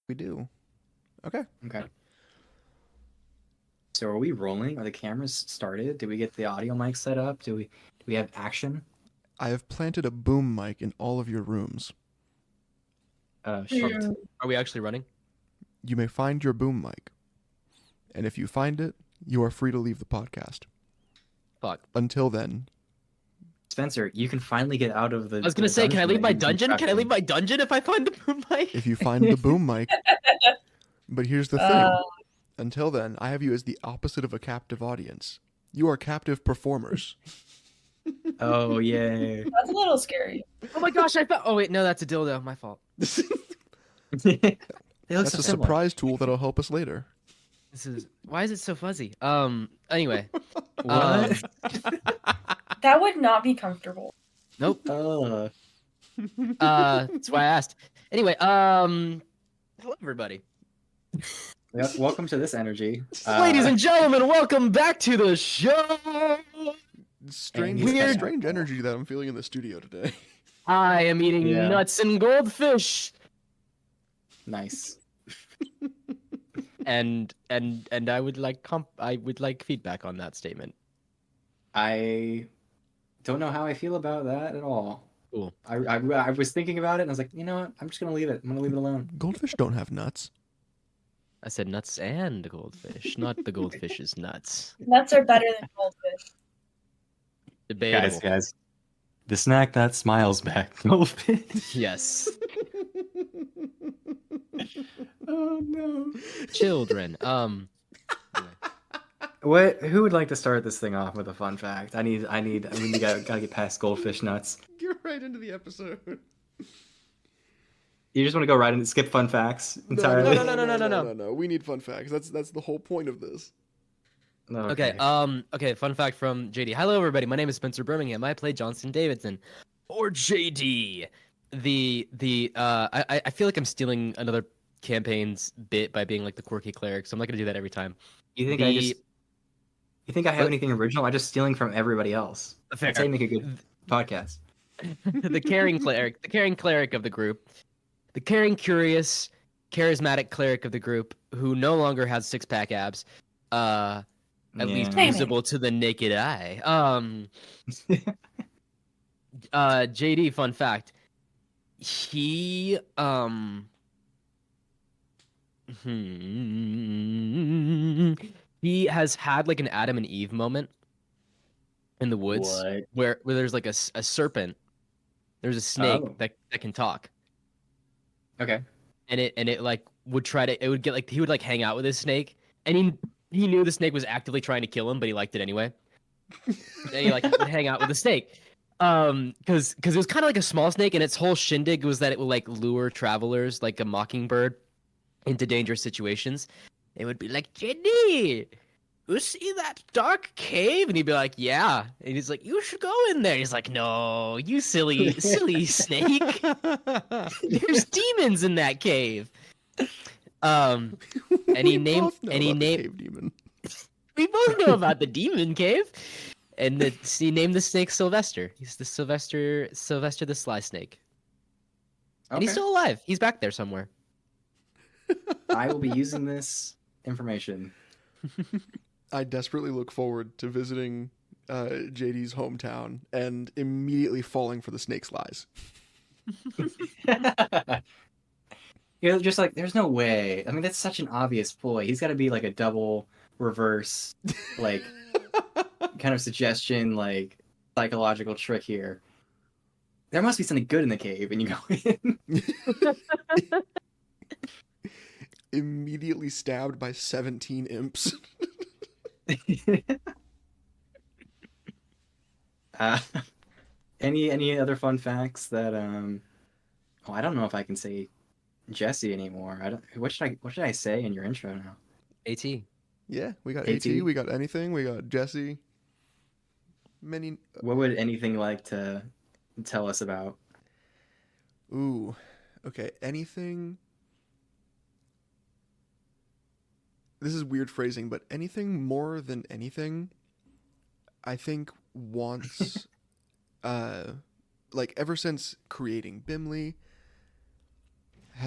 We do. Okay. Okay. So are we rolling? Are the cameras started? Did we get the audio mic set up? Do we have action? I have planted a boom mic in all of your rooms. Shit. Are we actually running? You may find your boom mic. And if you find it, you are free to leave the podcast. Fuck. Until then, Spencer, you can finally get out of the. I was gonna say, can I leave my dungeon? Can I leave my dungeon if I find the boom mic? if you find the boom mic. But here's the thing. Until then, I have you as the opposite of a captive audience. You are captive performers. Oh, yay. That's a little scary. Oh my gosh, I thought. Oh wait, no, that's a dildo. My fault. They look That's so a similar. surprise tool that'll help us later. This is why is it so fuzzy? Anyway. What? That would not be comfortable. Nope. Uh, That's why I asked. Anyway, hello everybody. welcome to this energy. Ladies and gentlemen, welcome back to the show. Strange, Weird. strange energy that I'm feeling in the studio today. I am eating Yeah. nuts and goldfish. Nice. And I would like feedback on that statement. I don't know how I feel about that at all. Cool. I was thinking about it and I was like, you know what? I'm just gonna leave it. I'm gonna leave it alone. Goldfish don't have nuts. I said nuts and goldfish, not the goldfish's nuts. Nuts are better than goldfish. Debatable. Guys, the snack that smiles back. Yes. Oh no. Children. Anyway. What? Who would like to start this thing off with a fun fact? I mean, you gotta get past goldfish nuts. Get right into the episode. You just want to go right into skip fun facts entirely. No. We need fun facts. That's the whole point of this. No, Okay. Okay. Fun fact from JD. Hello, everybody. My name is Spencer Birmingham. I play Johnston Davidson, or JD. I feel like I'm stealing another campaign's bit by being like the quirky cleric, so I'm not gonna do that every time. You think You think I have anything original? I'm just stealing from everybody else. Fair. That's how you make a good podcast. The caring cleric of the group, the caring, curious, charismatic cleric of the group, who no longer has six-pack abs, at least Damn it. visible to the naked eye. JD, fun fact. He he has had like an Adam and Eve moment in the woods What? where there's like a serpent. There's a snake Oh. that can talk. Okay. And it like would try to, it would get like, he would like hang out with his snake, and he knew the snake was actively trying to kill him, but he liked it anyway. And he like would hang out with the snake. Because it was kind of like a small snake, and its whole shindig was that it would like lure travelers like a mockingbird into dangerous situations. It would be like, Jenny, you see that dark cave? And he'd be like, yeah. And he's like, you should go in there. He's like, no, you silly snake. There's demons in that cave. And he named cave demon. we both know about the demon cave. And he named the snake Sylvester. He's the Sylvester the Sly Snake. And he's Okay. still alive. He's back there somewhere. I will be using this information. I desperately look forward to visiting JD's hometown and immediately falling for the snake's lies. You're just like, there's no way. I mean, that's such an obvious ploy. He's got to be like a double reverse, like kind of suggestion, like psychological trick here. There must be something good in the cave, and you go in. Immediately stabbed by 17 imps. Any other fun facts that oh, I don't know if I can say Jesse anymore. I don't. What should I say in your intro now? AT. Yeah, we got AT. AT, we got anything, we got Jesse. Many. What would anything like to tell us about? Ooh, okay. Anything. This is weird phrasing, but anything more than anything, I think wants, like ever since creating Bimley,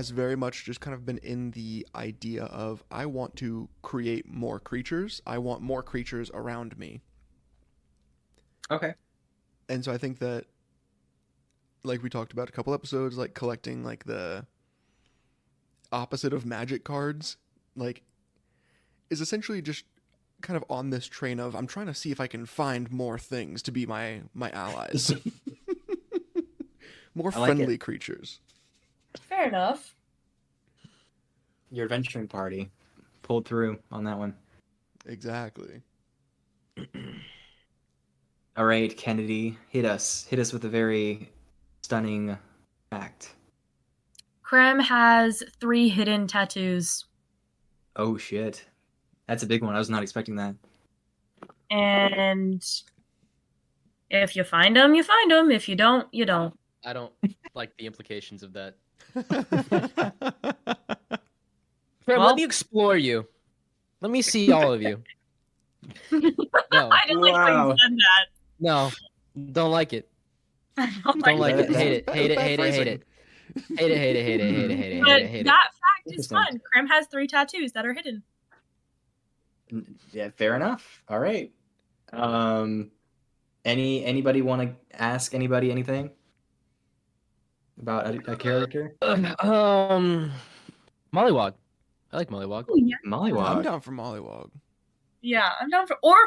has very much just kind of been in the idea of I want to create more creatures. I want more creatures around me. Okay. And so I think that, like we talked about a couple episodes, like collecting like the opposite of magic cards, like is essentially just kind of on this train of I'm trying to see if I can find more things to be my allies. More friendly creatures. Fair enough. Your adventuring party pulled through on that one. Exactly. All right, Kennedy, hit us with a very stunning fact. Krem has 3 hidden tattoos. Oh shit, that's a big one. I was not expecting that. And if you find them, you find them. If you don't, you don't. I don't like the implications of that. Fred, Well- let me explore you. Let me see all of you. No, I didn't like when Wow. you said that. no, don't like it. I don't Don't like it. that. Hate it. Hate it. Hate it. Hate it. Hate it. Hate it. Hate it. Hate it. Hate it. But Hate it. that fact is Interesting. fun. Krem has 3 tattoos that are hidden. Yeah, fair enough. All right. Anybody want to ask anybody anything about a character? Mollywog. I like Mollywog. Oh, yeah. I'm Mollywog. down for Mollywog. Yeah, I'm down for or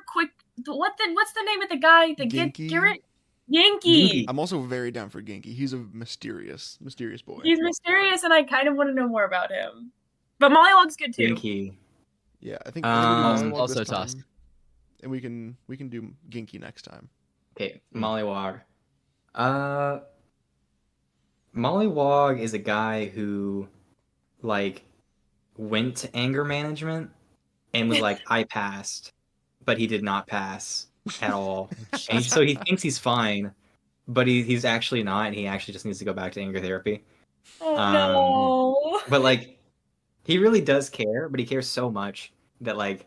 quick. What's the name of the guy? The Genki? Garrett Yankee. Genki. I'm also very down for Genki. He's a mysterious boy. He's mysterious, and I kind of want to know more about him. But Mollywog's good too. Genki. Yeah, I think Um, Mollywog also this time, tossed. and we can do Genki next time. Okay, Mollywog. Mollywog is a guy who, like, went to anger management and was like, I passed, but he did not pass at all. And so he thinks he's fine, but he's actually not, and he actually just needs to go back to anger therapy. Oh no. But, like, he really does care, but he cares so much that, like,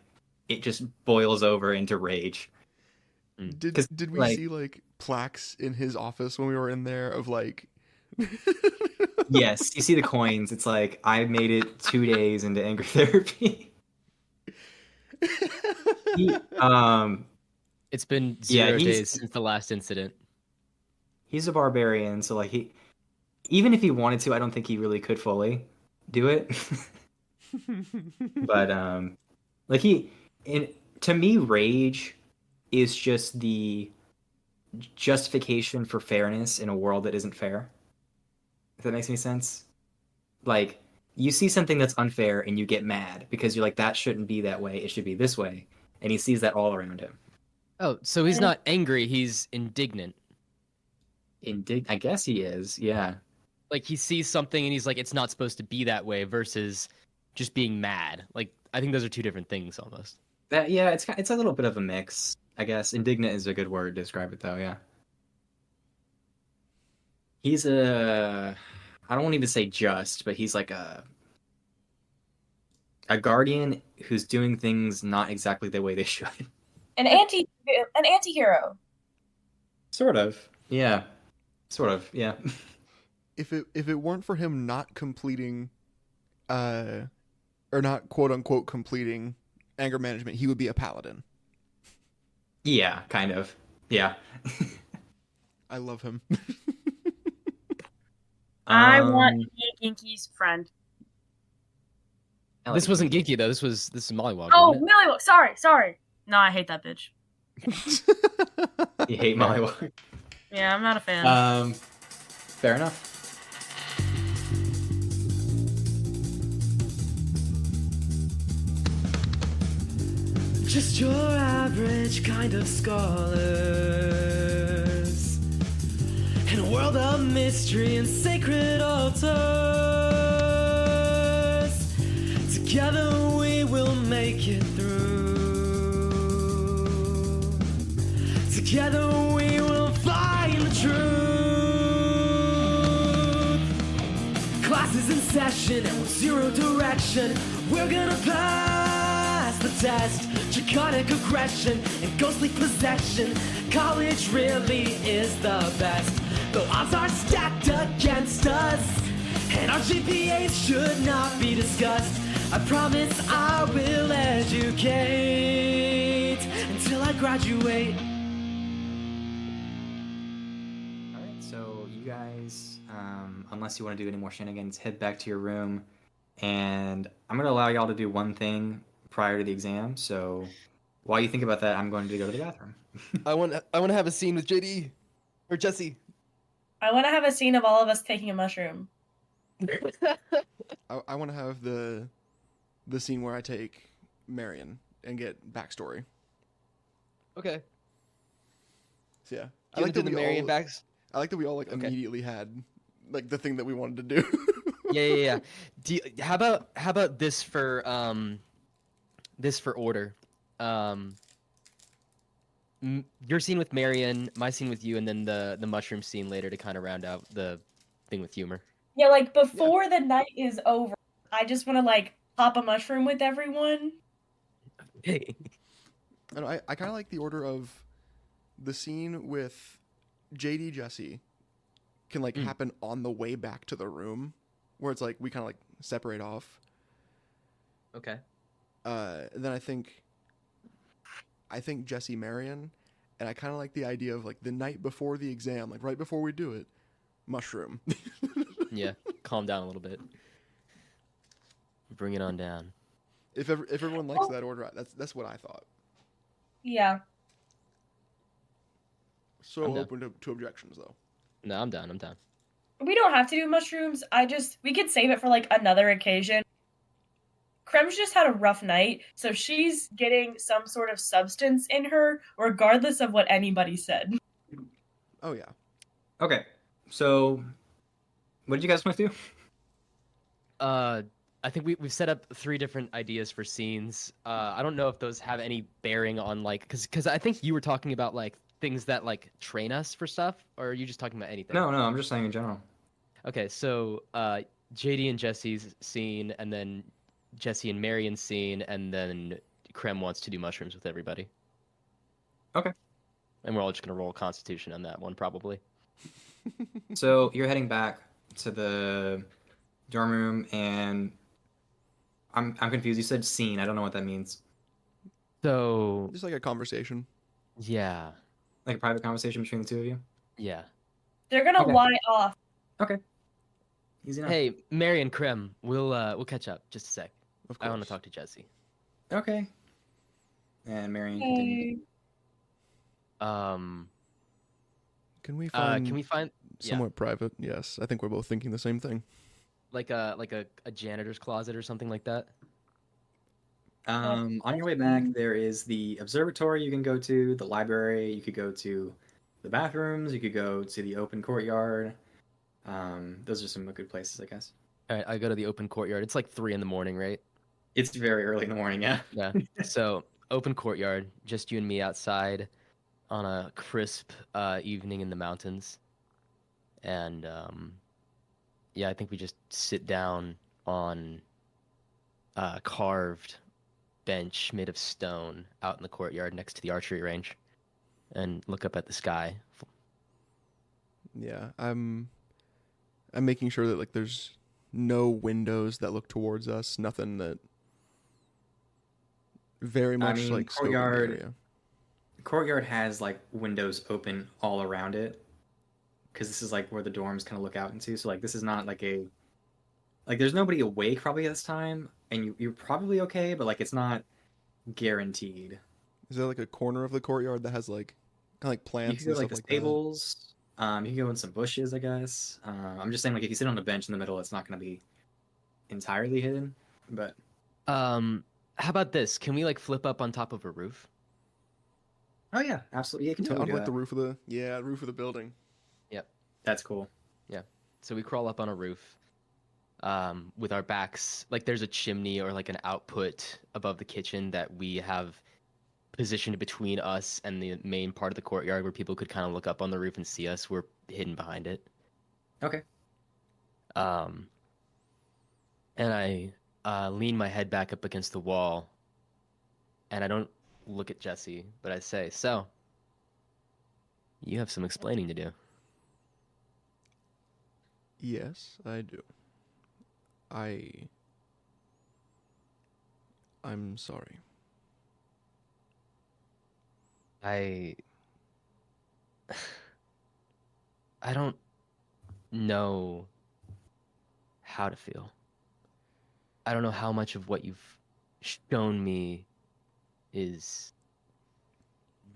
it just boils over into rage. Did 'Cause, we like- see like plaques in his office when we were in there of like Yes, you see the coins. It's like, I made it 2 days into anger therapy. He, It's been Yeah, 0 he's- days since the last incident. he's a barbarian, so like even if he wanted to, I don't think he really could fully do it. But like to me, rage is just the justification for fairness in a world that isn't fair. If that makes any sense. Like, you see something that's unfair and you get mad because you're like, that shouldn't be that way, it should be this way. And he sees that all around him. Oh, so he's not angry, he's indignant. I guess he is, yeah. Like he sees something and he's like, it's not supposed to be that way versus just being mad. Like I think those are two different things almost. It's a little bit of a mix, I guess. Indignant is a good word to describe it, though. Yeah. He's I don't want to even say just, but he's like a guardian who's doing things not exactly the way they should. An anti-hero. Sort of. Yeah. Sort of. Yeah. if it weren't for him not completing or not quote unquote completing anger management, he would be a paladin. Yeah, kind of. Yeah. I love him. I want to be Ginky's friend. I like This wasn't Genki. Ginky though. This is Mollywog. Oh, wasn't it? Millywog. Sorry. No, I hate that bitch. You hate Mollywog. Yeah, I'm not a fan. Fair enough. Just your average kind of scholars in a world of mystery and sacred altars. Together we will make it through. Together we will find the truth. Class is in session and with zero direction, we're gonna pass the test. Draconic aggression and ghostly possession. College really is the best. Though odds are stacked against us, And our GPAs should not be discussed. I promise I will educate until I graduate. All right, so you guys, unless you want to do any more shenanigans, head back to your room, and I'm gonna allow y'all to do one thing prior to the exam. So while you think about that, I'm going to go to the bathroom. I want to have a scene with JD or Jesse. I want to have a scene of all of us taking a mushroom. I want to have the scene where I take Marion and get backstory. Okay. So yeah, I like the Marion backs. I like that we all like Okay. immediately had like the thing that we wanted to do. Yeah. How about this for order? Your scene with Marion, my scene with you, and then the mushroom scene later to kind of round out the thing with humor. Yeah, like before the night is over, I just want to like pop a mushroom with everyone. Hey. And I kind of like the order of the scene with JD Jesse can like happen on the way back to the room, where it's like we kind of like separate off. Okay. Then I think Jesse Marion, and I kind of like the idea of like the night before the exam, like right before we do it, mushroom. Yeah. Calm down a little bit. Bring it on down. If everyone likes that order, that's what I thought. Yeah. So I'm down. open to objections though. No, I'm down. We don't have to do mushrooms. We could save it for like another occasion. Krem's just had a rough night, so she's getting some sort of substance in her, regardless of what anybody said. Oh yeah. Okay, so what did you guys want to do? I think we've set up 3 different ideas for scenes. I don't know if those have any bearing on like, because I think you were talking about like things that like train us for stuff, or are you just talking about anything? No, I'm just saying in general. Okay, so JD and Jesse's scene, and then Jesse and Marion's scene, and then Krem wants to do mushrooms with everybody. Okay. And we're all just gonna roll Constitution on that one, probably. So you're heading back to the dorm room, and I'm confused. You said scene. I don't know what that means. So Just like a conversation. yeah, Like a private conversation between the two of you? yeah. They're gonna Okay. lie off. Okay. Easy enough. Hey, Marion, Krem, we'll catch up just a sec. Of course. I want to talk to Jesse. Okay. And Marion continued. Hey. Can we find Can we find somewhat private? Yes, I think we're both thinking the same thing. like a janitor's closet or something like that? On your way back, there is the observatory you can go to, the library, you could go to the bathrooms, you could go to the open courtyard. Those are some good places, I guess. All right, I go to the open courtyard. It's like 3 a.m, right? It's very early in the morning, yeah. Yeah. So open courtyard, just you and me outside on a crisp evening in the mountains, and yeah, I think we just sit down on a carved bench made of stone out in the courtyard next to the archery range, and look up at the sky. Yeah, I'm making sure that like there's no windows that look towards us, nothing that very much mean, like scoping the courtyard- area. The courtyard has like windows open all around it, because this is like where the dorms kind of look out into. So like this is not like there's nobody awake probably at this time, and you're probably okay, but like it's not guaranteed. Is there like a corner of the courtyard that has like kind of like You plants can go and like the stuff like that? stables. You can go in some bushes, I guess. I'm just saying, like if you sit on a bench in the middle, it's not going to be entirely hidden. But How about this? Can we like flip up on top of a roof? oh yeah, absolutely, you can Yeah, totally on do like that. the roof of the building. That's cool. So we crawl up on a roof with our backs. Like there's a chimney or like an output above the kitchen that we have positioned between us and the main part of the courtyard where people could kind of look up on the roof and see us. We're hidden behind it. Okay. And I lean my head back up against the wall, and I don't look at Jesse, but I say, "So, you have some explaining to do." Yes, I do. I'm sorry. I I don't know how to feel. I don't know how much of what you've shown me is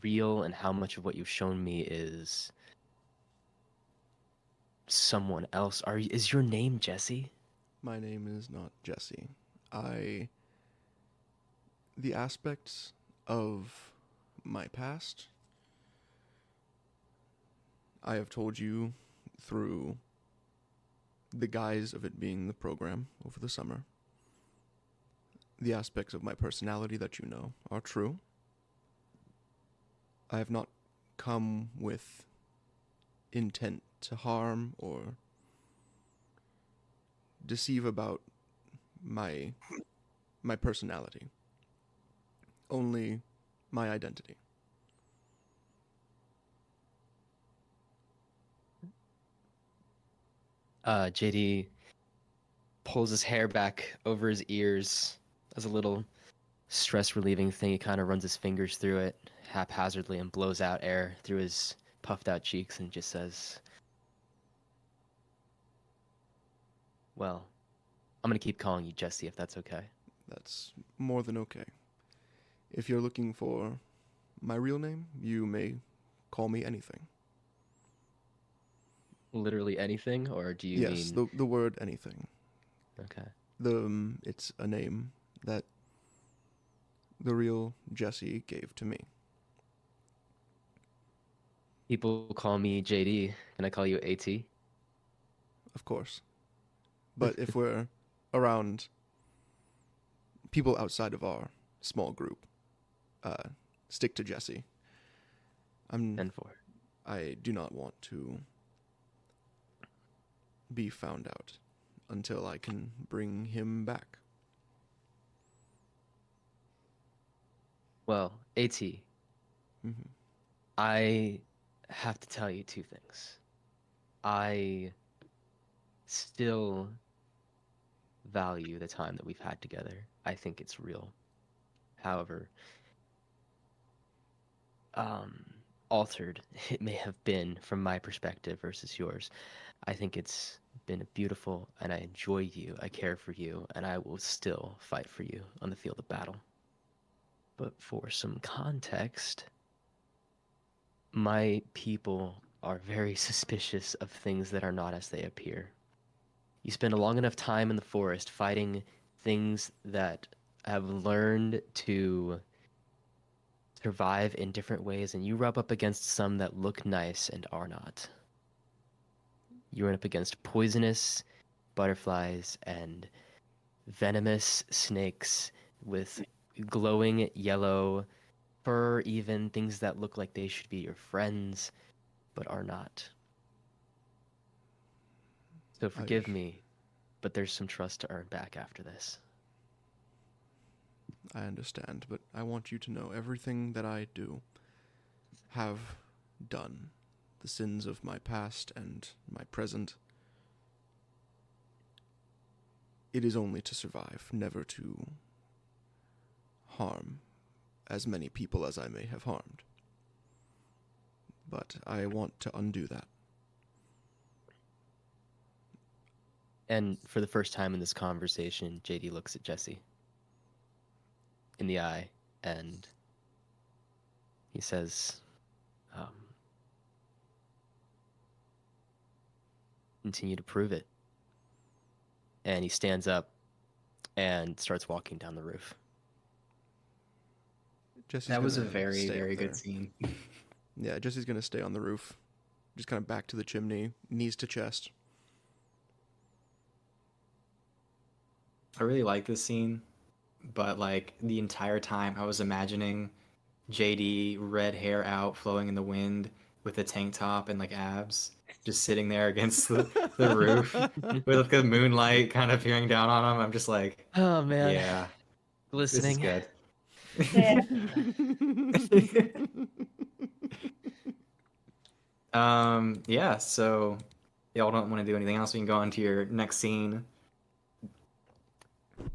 real and how much of what you've shown me is someone else. Is your name Jesse? My name is not Jesse. The aspects of my past, I have told you through the guise of it being the program over the summer. The aspects of my personality that you know are true. I have not come with intent to harm or deceive about my personality. Only my identity. JD pulls his hair back over his ears as a little stress relieving thing. He kind of runs his fingers through it haphazardly and blows out air through his puffed out cheeks and just says, well, I'm going to keep calling you Jesse if that's okay. That's more than okay. If you're looking for my real name, you may call me anything. Literally anything, or do you yes, mean... the word anything. Okay. It's a name that the real Jesse gave to me. People call me JD. Can I call you AT? Of course. But if we're around people outside of our small group, stick to Jesse. I do not want to be found out until I can bring him back. Well, AT, Mm-hmm. I have to tell you two things. I still value the time that we've had together. I think it's real. However, altered it may have been from my perspective versus yours. I think it's been beautiful, and I enjoy you, I care for you, and I will still fight for you on the field of battle. But for some context, my people are very suspicious of things that are not as they appear. You spend a long enough time in the forest fighting things that have learned to survive in different ways, and you rub up against some that look nice and are not. You run up against poisonous butterflies and venomous snakes with glowing yellow fur, even things that look like they should be your friends, but are not. So forgive me, but there's some trust to earn back after this. I understand, but I want you to know everything that I do, have done, the sins of my past and my present, it is only to survive, never to harm as many people as I may have harmed. But I want to undo that. And for the first time in this conversation, JD looks at Jesse in the eye, and he says, continue to prove it. And he stands up and starts walking down the roof. That was a very, very good scene. Yeah, Jesse's going to stay on the roof. Just kind of back to the chimney, knees to chest. I really like this scene, but like the entire time I was imagining JD, red hair out, flowing in the wind, with a tank top and like abs, just sitting there against the roof with like, the moonlight kind of peering down on him. I'm just like, oh man, yeah, glistening. This is good. Yeah. Yeah, so y'all don't want to do anything else. We can go on to your next scene.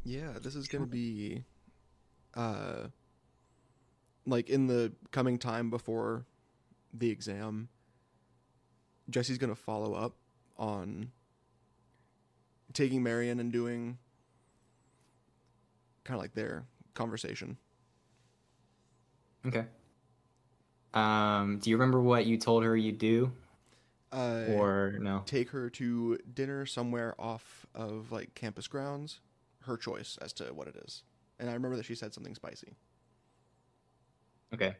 Yeah, this is gonna be like in the coming time before the exam, Jesse's gonna follow up on taking Marion and doing kind of like their conversation. Okay. Do you remember what you told her you'd do, or no? Take her to dinner somewhere off of like campus grounds, her choice as to what it is. And I remember that she said something spicy. Okay.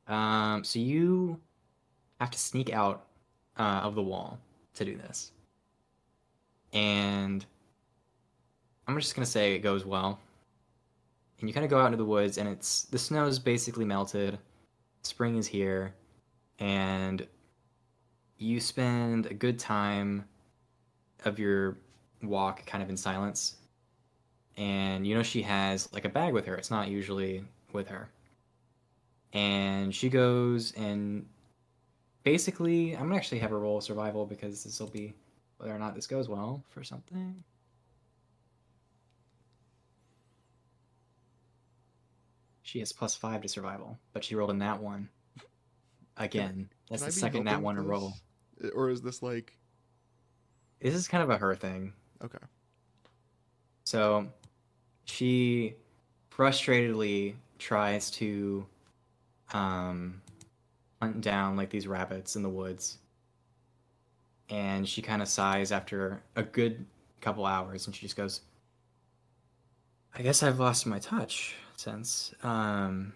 So you have to sneak out of the wall to do this, and I'm just gonna say it goes well. And you kind of go out into the woods, and the snow's basically melted. Spring is here, and you spend a good time of your walk kind of in silence. And you know she has like a bag with her. It's not usually with her. And she goes and basically, I'm gonna actually have her roll survival because this will be whether or not this goes well for something. She has +5 to survival, but she rolled a nat 1. Again, that's Can I the be second nat helping 1 to with roll. this? Or is this like This is kind of a her thing. okay? So she frustratedly tries to hunt down like these rabbits in the woods. And she kind of sighs after a good couple hours and she just goes, I guess I've lost my touch since. Well,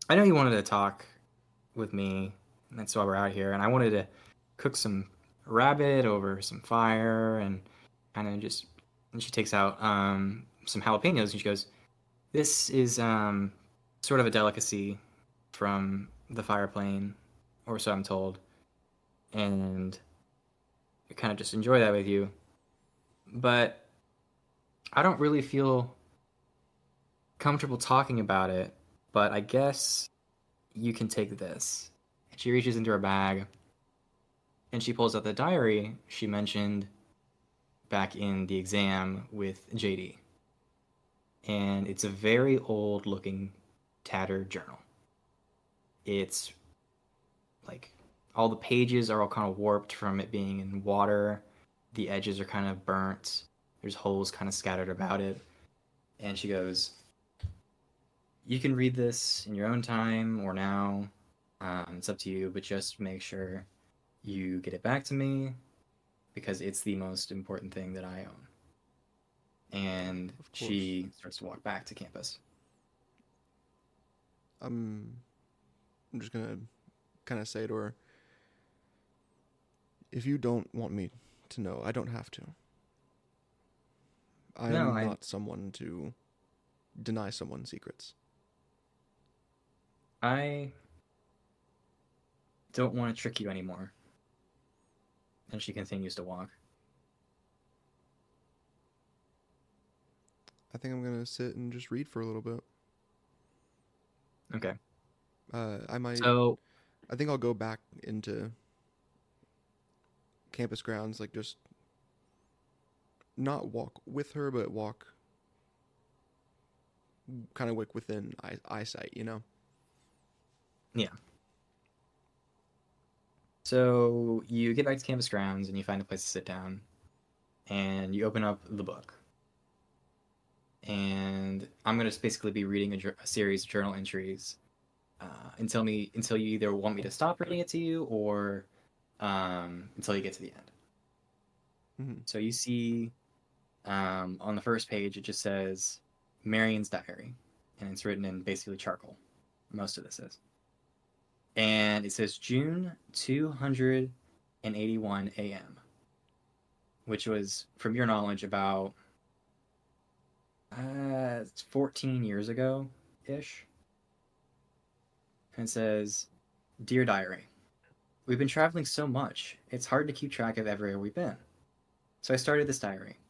I know you wanted to talk with me, and that's why we're out here. And I wanted to cook some rabbit over some fire and kind of just. And she takes out some jalapenos and she goes, "This is sort of a delicacy from the fire plane, or so I'm told, and I kind of just enjoy that with you. But I don't really feel comfortable talking about it, but I guess you can take this." And she reaches into her bag and she pulls out the diary she mentioned back in the exam with JD. And it's a very old looking tattered journal. It's like all the pages are all kind of warped from it being in water. The edges are kind of burnt. There's holes kind of scattered about it. And she goes, "You can read this in your own time or now. It's up to you, but just make sure you get it back to me because it's the most important thing that I own." And she starts to walk back to campus. I'm just gonna kind of say to her, if you don't want me to know, I don't have to. I'm not someone to deny someone secrets. I don't want to trick you anymore. And she continues to walk. I think I'm gonna sit and just read for a little bit. Okay. I might. So I think I'll go back into campus grounds, like just not walk with her, but walk kind of like within eyesight, you know? yeah. So you get back to campus grounds and you find a place to sit down and you open up the book. And I'm going to basically be reading a series of journal entries until you either want me to stop reading it to you or until you get to the end. Mm-hmm. So you see on the first page, it just says Marion's diary. And it's written in basically charcoal. Most of this is. And it says June 281 a.m., which was, from your knowledge, about 14 years ago-ish. And it says, "Dear Diary, we've been traveling so much, it's hard to keep track of everywhere we've been. So I started this diary.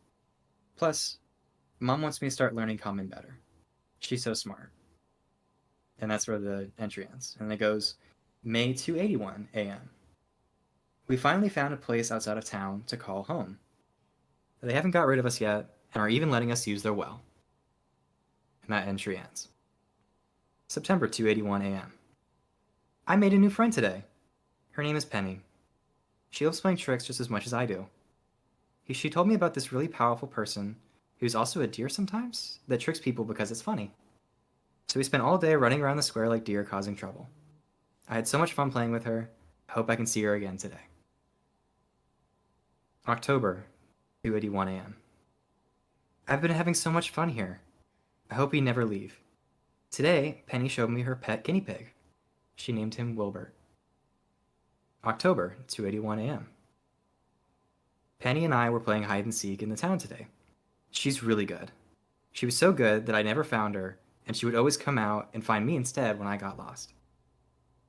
Plus, Mom wants me to start learning common better. She's so smart." And that's where the entry ends. And it goes, May 281 a.m. "We finally found a place outside of town to call home. They haven't got rid of us yet and are even letting us use their well. And that entry ends. September 2:81 a.m. I made a new friend today. Her name is Penny. She loves playing tricks just as much as I do. She told me about this really powerful person who's also a deer sometimes that tricks people because it's funny. So we spent all day running around the square like deer causing trouble. I had so much fun playing with her. I hope I can see her again today. October 2:81 a.m. I've been having so much fun here. I hope we never leave. Today, Penny showed me her pet guinea pig. She named him Wilbert. October 2:81 a.m. Penny and I were playing hide and seek in the town today. She's really good. She was so good that I never found her, and she would always come out and find me instead when I got lost.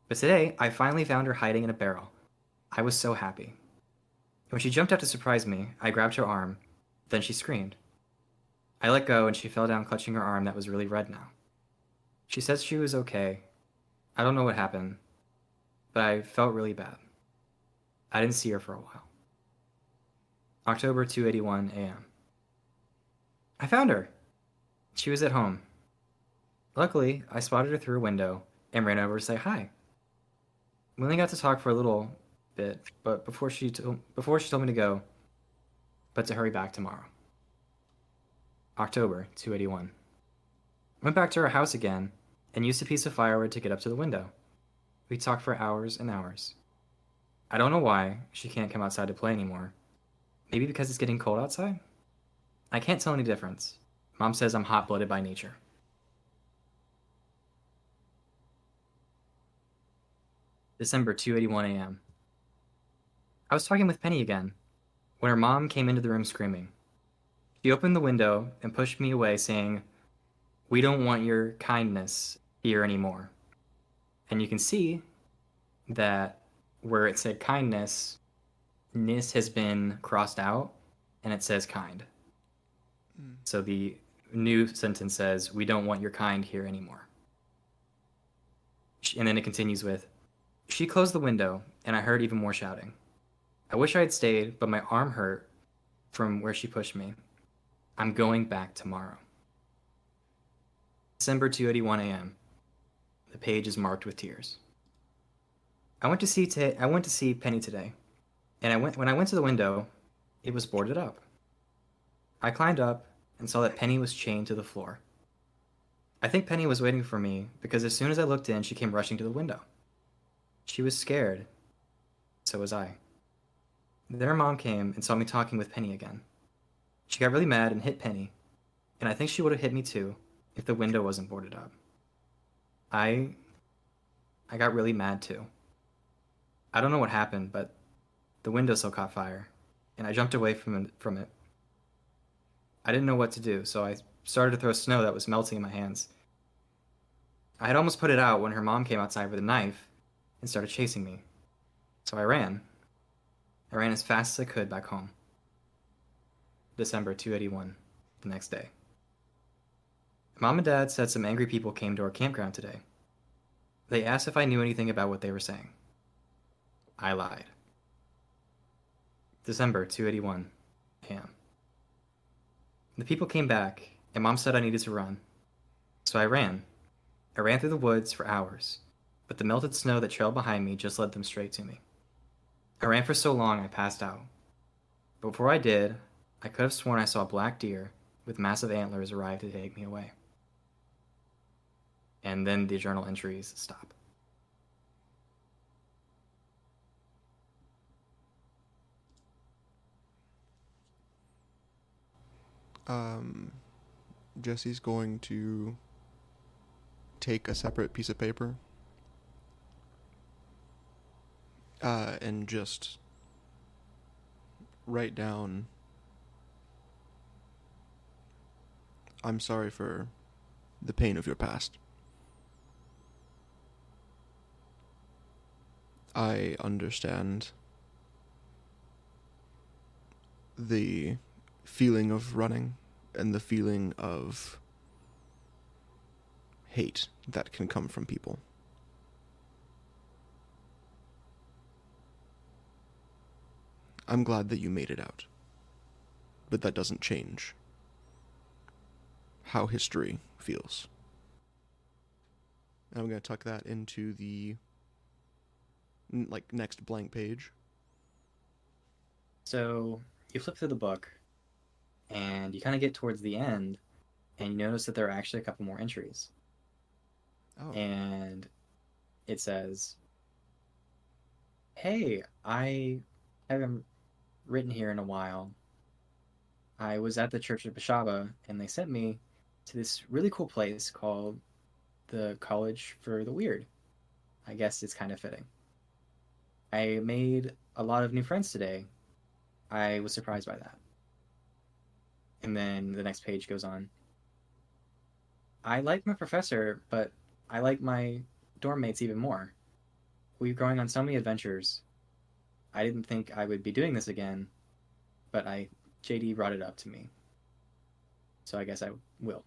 But today, I finally found her hiding in a barrel. I was so happy. When she jumped out to surprise me, I grabbed her arm. Then she screamed. I let go and she fell down clutching her arm that was really red now. She says she was okay. I don't know what happened, but I felt really bad. I didn't see her for a while. October 2:81 a.m. I found her. She was at home. Luckily, I spotted her through a window and ran over to say hi. We only got to talk for a little bit, but before she told me to go, but to hurry back tomorrow. October 2:81. Went back to her house again and used a piece of firewood to get up to the window. We talked for hours and hours. I don't know why she can't come outside to play anymore. Maybe because it's getting cold outside? I can't tell any difference. Mom says I'm hot-blooded by nature. December 2:81 a.m. I was talking with Penny again when her mom came into the room screaming. She opened the window and pushed me away, saying, "We don't want your kindness here anymore." And you can see that where it said kindness, "ness" has been crossed out and it says kind. So the new sentence says, "We don't want your kind here anymore." And then it continues with, "She closed the window and I heard even more shouting. I wish I had stayed, but my arm hurt from where she pushed me. I'm going back tomorrow." December 2:81 a.m. The page is marked with tears. I went to see Penny today, and when I went to the window, it was boarded up. I climbed up and saw that Penny was chained to the floor. I think Penny was waiting for me because as soon as I looked in, she came rushing to the window. She was scared. So was I. Then her mom came and saw me talking with Penny again. She got really mad and hit Penny, and I think she would have hit me too if the window wasn't boarded up. I got really mad too. I don't know what happened, but the windowsill caught fire, and I jumped away from it. I didn't know what to do, so I started to throw snow that was melting in my hands. I had almost put it out when her mom came outside with a knife and started chasing me. So I ran. I ran as fast as I could back home. December 2:81, the next day. Mom and Dad said some angry people came to our campground today. They asked if I knew anything about what they were saying. I lied. December 2:81 a.m. The people came back, and Mom said I needed to run. So I ran. I ran through the woods for hours, but the melted snow that trailed behind me just led them straight to me. I ran for so long I passed out. But before I did, I could have sworn I saw a black deer with massive antlers arrive to take me away. And then the journal entries stop. Jesse's going to take a separate piece of paper and just write down, "I'm sorry for the pain of your past. I understand the feeling of running and the feeling of hate that can come from people. I'm glad that you made it out. but that doesn't change how history feels. And I'm going to tuck that into the next blank page. So you flip through the book, and you kind of get towards the end, and you notice that there are actually a couple more entries. Oh. And it says, "Hey, I haven't written here in a while. I was at the Church of Bashaba, and they sent me to this really cool place called the College for the Weird. I guess it's kind of fitting. I made a lot of new friends today. I was surprised by that." And then the next page goes on. "I like my professor, but I like my dorm mates even more. We're going on so many adventures. I didn't think I would be doing this again, but JD brought it up to me. So I guess I will."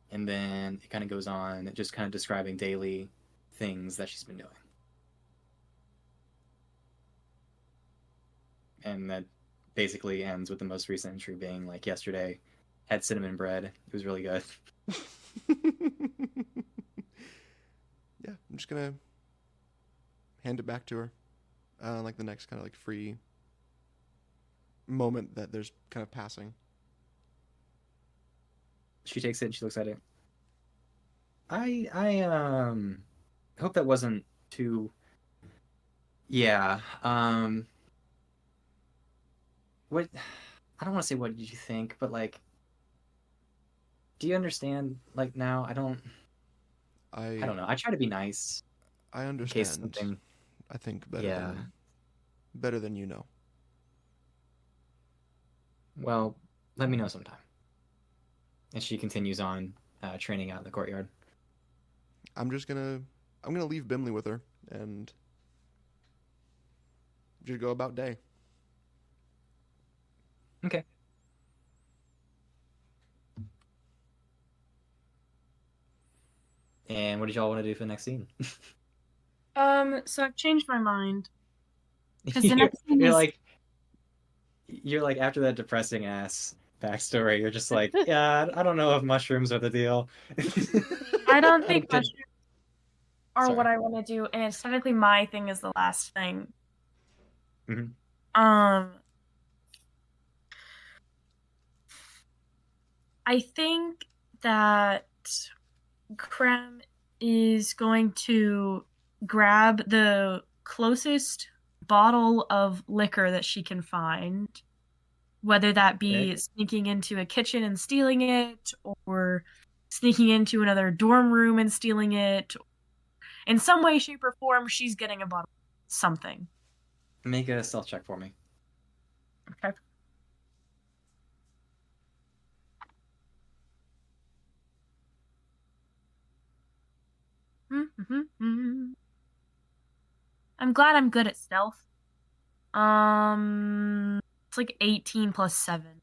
And then it kind of goes on, just kind of describing daily things that she's been doing. And that basically ends with the most recent entry being like, "Yesterday, had cinnamon bread. It was really good." Yeah, I'm just gonna hand it back to her. The next kind of free moment that there's kind of passing. She takes it and she looks at it. I hope that wasn't too. Yeah. What? I don't want to say what did you think, but do you understand? Now, I don't know. I try to be nice I in understand. case something. I think Yeah. better than you know. Well, let me know sometime. And she continues on training out in the courtyard. I'm gonna leave Bimley with her and just go about day. Okay. And what did y'all want to do for the next scene? So I've changed my mind. 'Cause the next scene you're is- like, after that depressing ass backstory, you're just like, yeah, I don't know if mushrooms are the deal. I don't think Good. mushrooms are Sorry. what I want to do, and aesthetically, my thing is the last thing. Mhm. I think that Krem is going to grab the closest bottle of liquor that she can find, whether that be Okay. sneaking into a kitchen and stealing it, or sneaking into another dorm room and stealing it. In some way, shape, or form, she's getting a bottle of something. Make a stealth check for me. Okay. I'm glad I'm good at stealth. It's like 18 plus 7.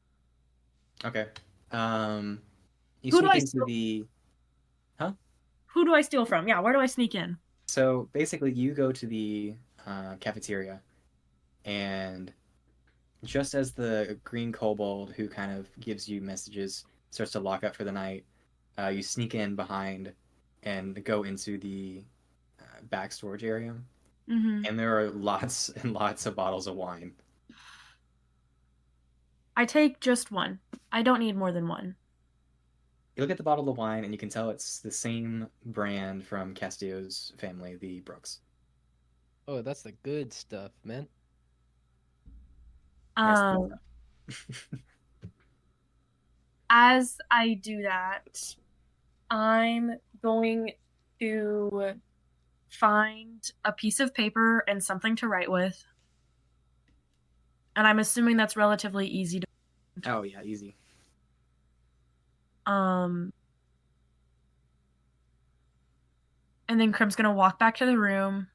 Okay. You Who do sneak I into steal? the. Huh? Who do I steal from? Yeah, where do I sneak in? So basically, you go to the cafeteria, and just as the green kobold who kind of gives you messages starts to lock up for the night, you sneak in behind and go into the back storage area, Mm-hmm. and there are lots and lots of bottles of wine. I take just one. I don't need more than one. You look at the bottle of wine, and you can tell it's the same brand from Castillo's family, the Brooks. Oh, that's the good stuff, man. Yes. As I do that, I'm going to find a piece of paper and something to write with. And I'm assuming that's relatively easy to. Oh yeah, easy. And then Krem's gonna walk back to the room.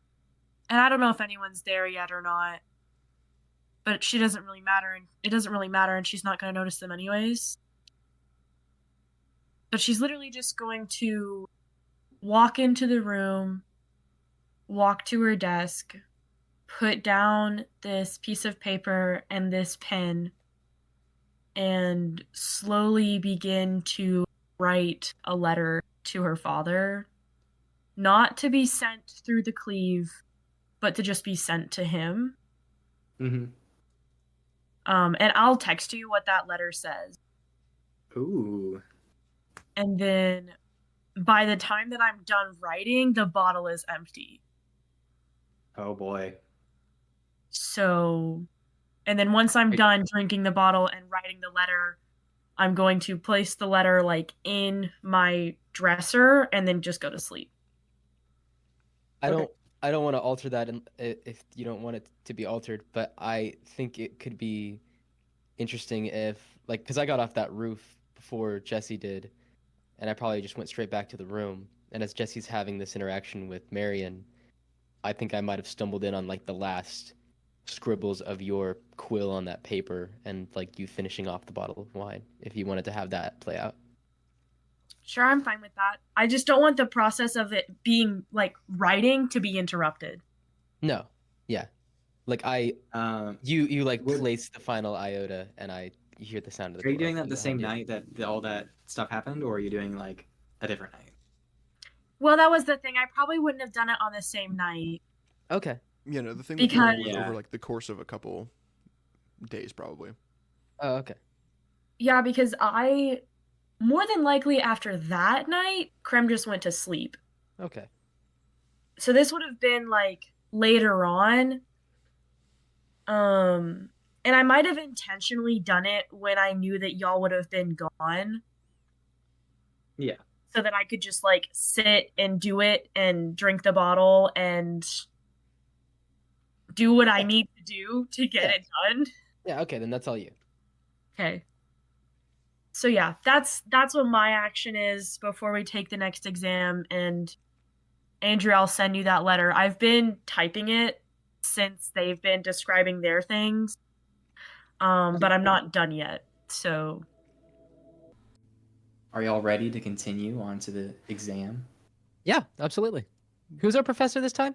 And I don't know if anyone's there yet or not. But she doesn't really matter, and it doesn't really matter, and she's not gonna notice them anyways. But she's literally just going to walk into the room, walk to her desk, put down this piece of paper and this pen, and slowly begin to write a letter to her father, not to be sent through the cleave, but to just be sent to him. Mm-hmm. And I'll text you what that letter says. Ooh. And then by the time that I'm done writing, the bottle is empty. Oh boy. So, and then once I'm done drinking the bottle and writing the letter, I'm going to place the letter like in my dresser and then just go to sleep. I don't want to alter that if you don't want it to be altered, but I think it could be interesting if, like, because I got off that roof before Jesse did, and I probably just went straight back to the room. And as Jesse's having this interaction with Marion, I think I might have stumbled in on like the last scribbles of your quill on that paper and like you finishing off the bottle of wine, if you wanted to have that play out. Sure, I'm fine with that. I just don't want the process of it being like writing to be interrupted. No. Yeah. Like you like place the final iota and you hear the sound of the Are you door doing that the same behind you. night that all that stuff happened, or are you doing like a different night? Well, that was the thing. I probably wouldn't have done it on the same night. Okay. You know, the thing Because- was over like the course of a couple days, probably. Oh, okay. Yeah, because I more than likely after that night, Krem just went to sleep. Okay. So this would have been like later on. And I might have intentionally done it when I knew that y'all would have been gone. Yeah. So that I could just like sit and do it and drink the bottle and do what I need to do to get it done. Yeah, okay, then that's all you. Okay. So yeah, that's what my action is before we take the next exam. And Andrew, I'll send you that letter. I've been typing it since they've been describing their things. But I'm not done yet. So Are y'all ready to continue on to the exam? Yeah, absolutely. Who's our professor this time?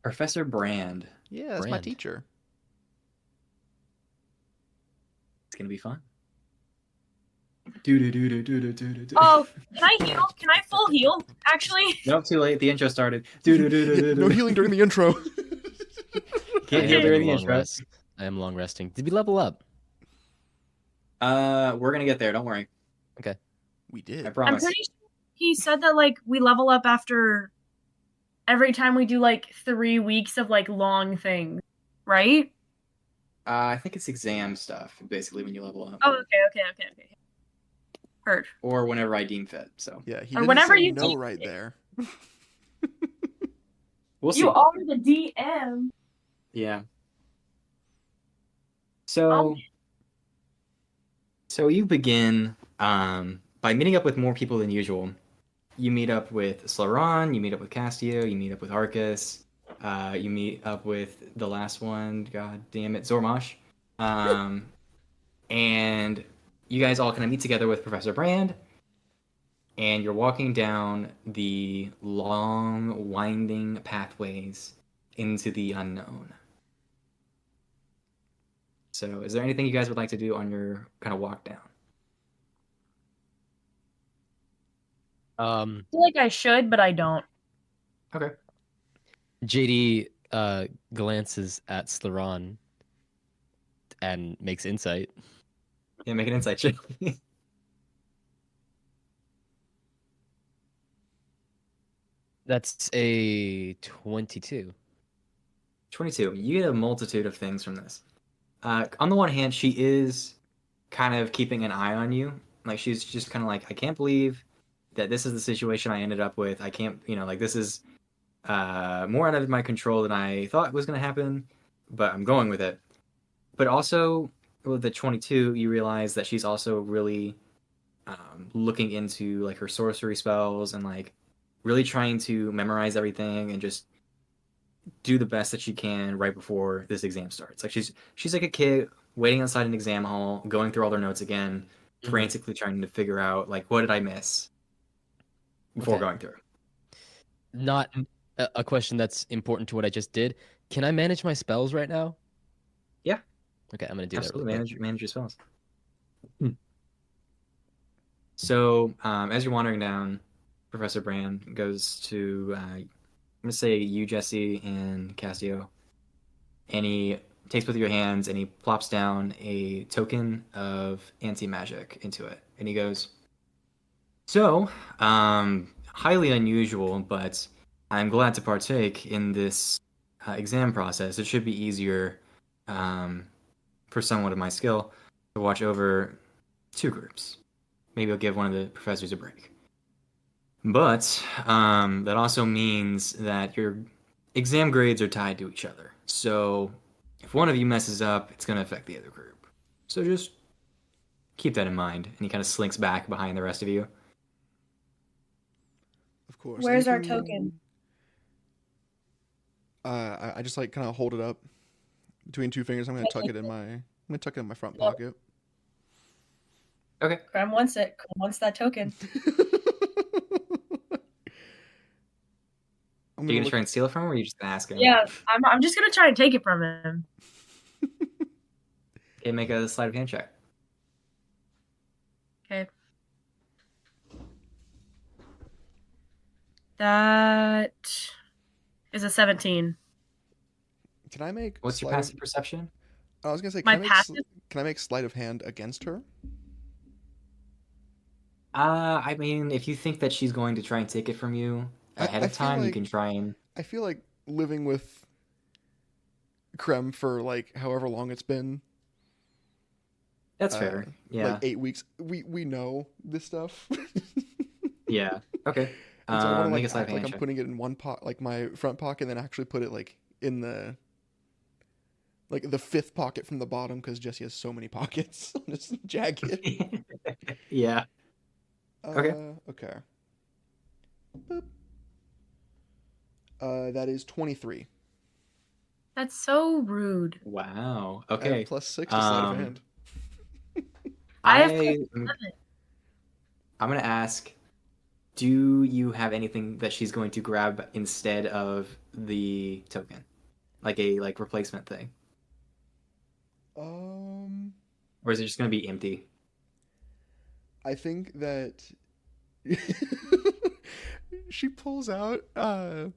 Professor Brand. Yeah, that's my Brand. teacher. It's gonna be fun. oh, can I heal? Can I full heal? Actually, Nope, too late. The intro started. No healing during the intro. Can't I heal am during the long intro. rest. I am long resting. Did we level up? We're gonna get there. Don't worry. We did. I I'm promise. pretty sure he said that like we level up after every time we do like 3 weeks of like long things, right? I think it's exam stuff, basically, when you level up, Oh, okay. Heard. or whenever I deem fit. So Yeah, he Or didn't whenever say you no keep right it. there. we'll see. You are the DM. Yeah. So you begin by meeting up with more people than usual. You meet up with Slaron, you meet up with Castio, you meet up with Arcus, you meet up with the last one, god damn it, Zormash. And you guys all kind of meet together with Professor Brand, and you're walking down the long, winding pathways into the unknown. So, is there anything you guys would like to do on your kind of walk down? I feel like I should, but I don't. Okay. JD glances at Slaron and makes insight. Yeah, make an insight check. That's a 22. 22. You get a multitude of things from this. On the one hand, she is kind of keeping an eye on you. Like, she's just kind of like, I can't believe that this is the situation I ended up with. I can't, like, this is more out of my control than I thought was going to happen, but I'm going with it. But also, with the 22, you realize that she's also really looking into, like, her sorcery spells and, like, really trying to memorize everything and just do the best that she can right before this exam starts. Like, she's like a kid waiting outside an exam hall, going through all their notes again, frantically trying to figure out, like, what did I miss before going through. Not a question that's important to what I just did. Can I manage my spells right now? Yeah. Okay, I'm gonna do Absolutely, that. Really quick. manage your spells. So as you're wandering down, Professor Brand goes to I'm gonna say you, Jesse, and Cassio, and he takes both of your hands and he plops down a token of anti-magic into it, and he goes, "So, highly unusual, but I'm glad to partake in this exam process. It should be easier for someone of my skill to watch over two groups. Maybe I'll give one of the professors a break. But that also means that your exam grades are tied to each other. So if one of you messes up, it's going to affect the other group. So just keep that in mind." And he kind of slinks back behind the rest of you. Of course. Where's our Anything- token? I just like kind of hold it up between two fingers. I'm gonna tuck it in my front pocket. Okay. Creme wants it. Creme wants that token. I'm Are you gonna going to look- try and steal it from him, or are you just going to ask him? Yeah, I'm just gonna try and take it from him. Okay, make a sleight of hand check. Okay. That is a 17. Can I make? What's your sleight of- passive perception? I was gonna say, My can I make passive? can I make sleight of hand against her? I mean, if you think that she's going to try and take it from you ahead I of feel time, you like- can try and... I feel like living with Creme for like however long it's been. That's fair. Yeah. Like 8 weeks. We know this stuff. Yeah. Okay. And so I want to Make a like sleight of act like hand I'm check. putting it in one pot, like my front pocket, and then actually put it like in the fifth pocket from the bottom because Jesse has so many pockets on his jacket. Yeah. Okay. Okay. Boop. That is 23. That's so rude. Wow. I have Okay. +6 to sleight of Um, hand. I have I'm gonna ask, do you have anything that she's going to grab instead of the token? Like a replacement thing? Or is it just gonna be empty? I think that she pulls out a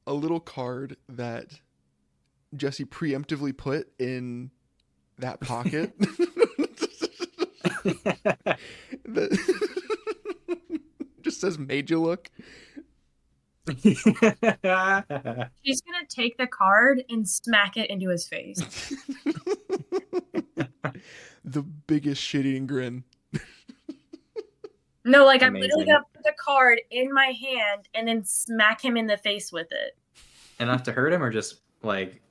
little card that Jesse preemptively put in that pocket. That just says "made you look." She's gonna take the card and smack it into his face. The biggest shit-eating grin. No, like I'm literally Amazing. gonna put the card in my hand and then smack him in the face with it. Enough to hurt him, or just like...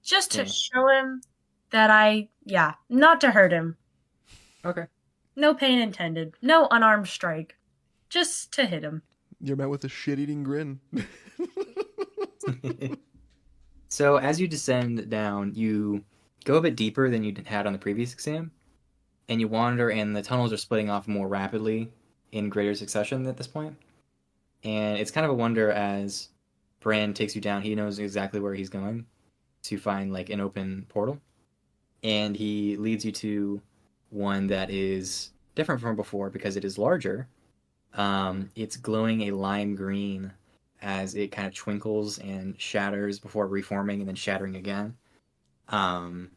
Just to Yeah. show him that not to hurt him. Okay. No pain intended. No unarmed strike. Just to hit him. You're met with a shit-eating grin. So as you descend down, you go a bit deeper than you had on the previous exam, and you wander, and the tunnels are splitting off more rapidly in greater succession at this point. And it's kind of a wonder as Brand takes you down. He knows exactly where he's going to find like an open portal, and he leads you to one that is different from before because it is larger. It's glowing a lime green as it kind of twinkles and shatters before reforming and then shattering again. And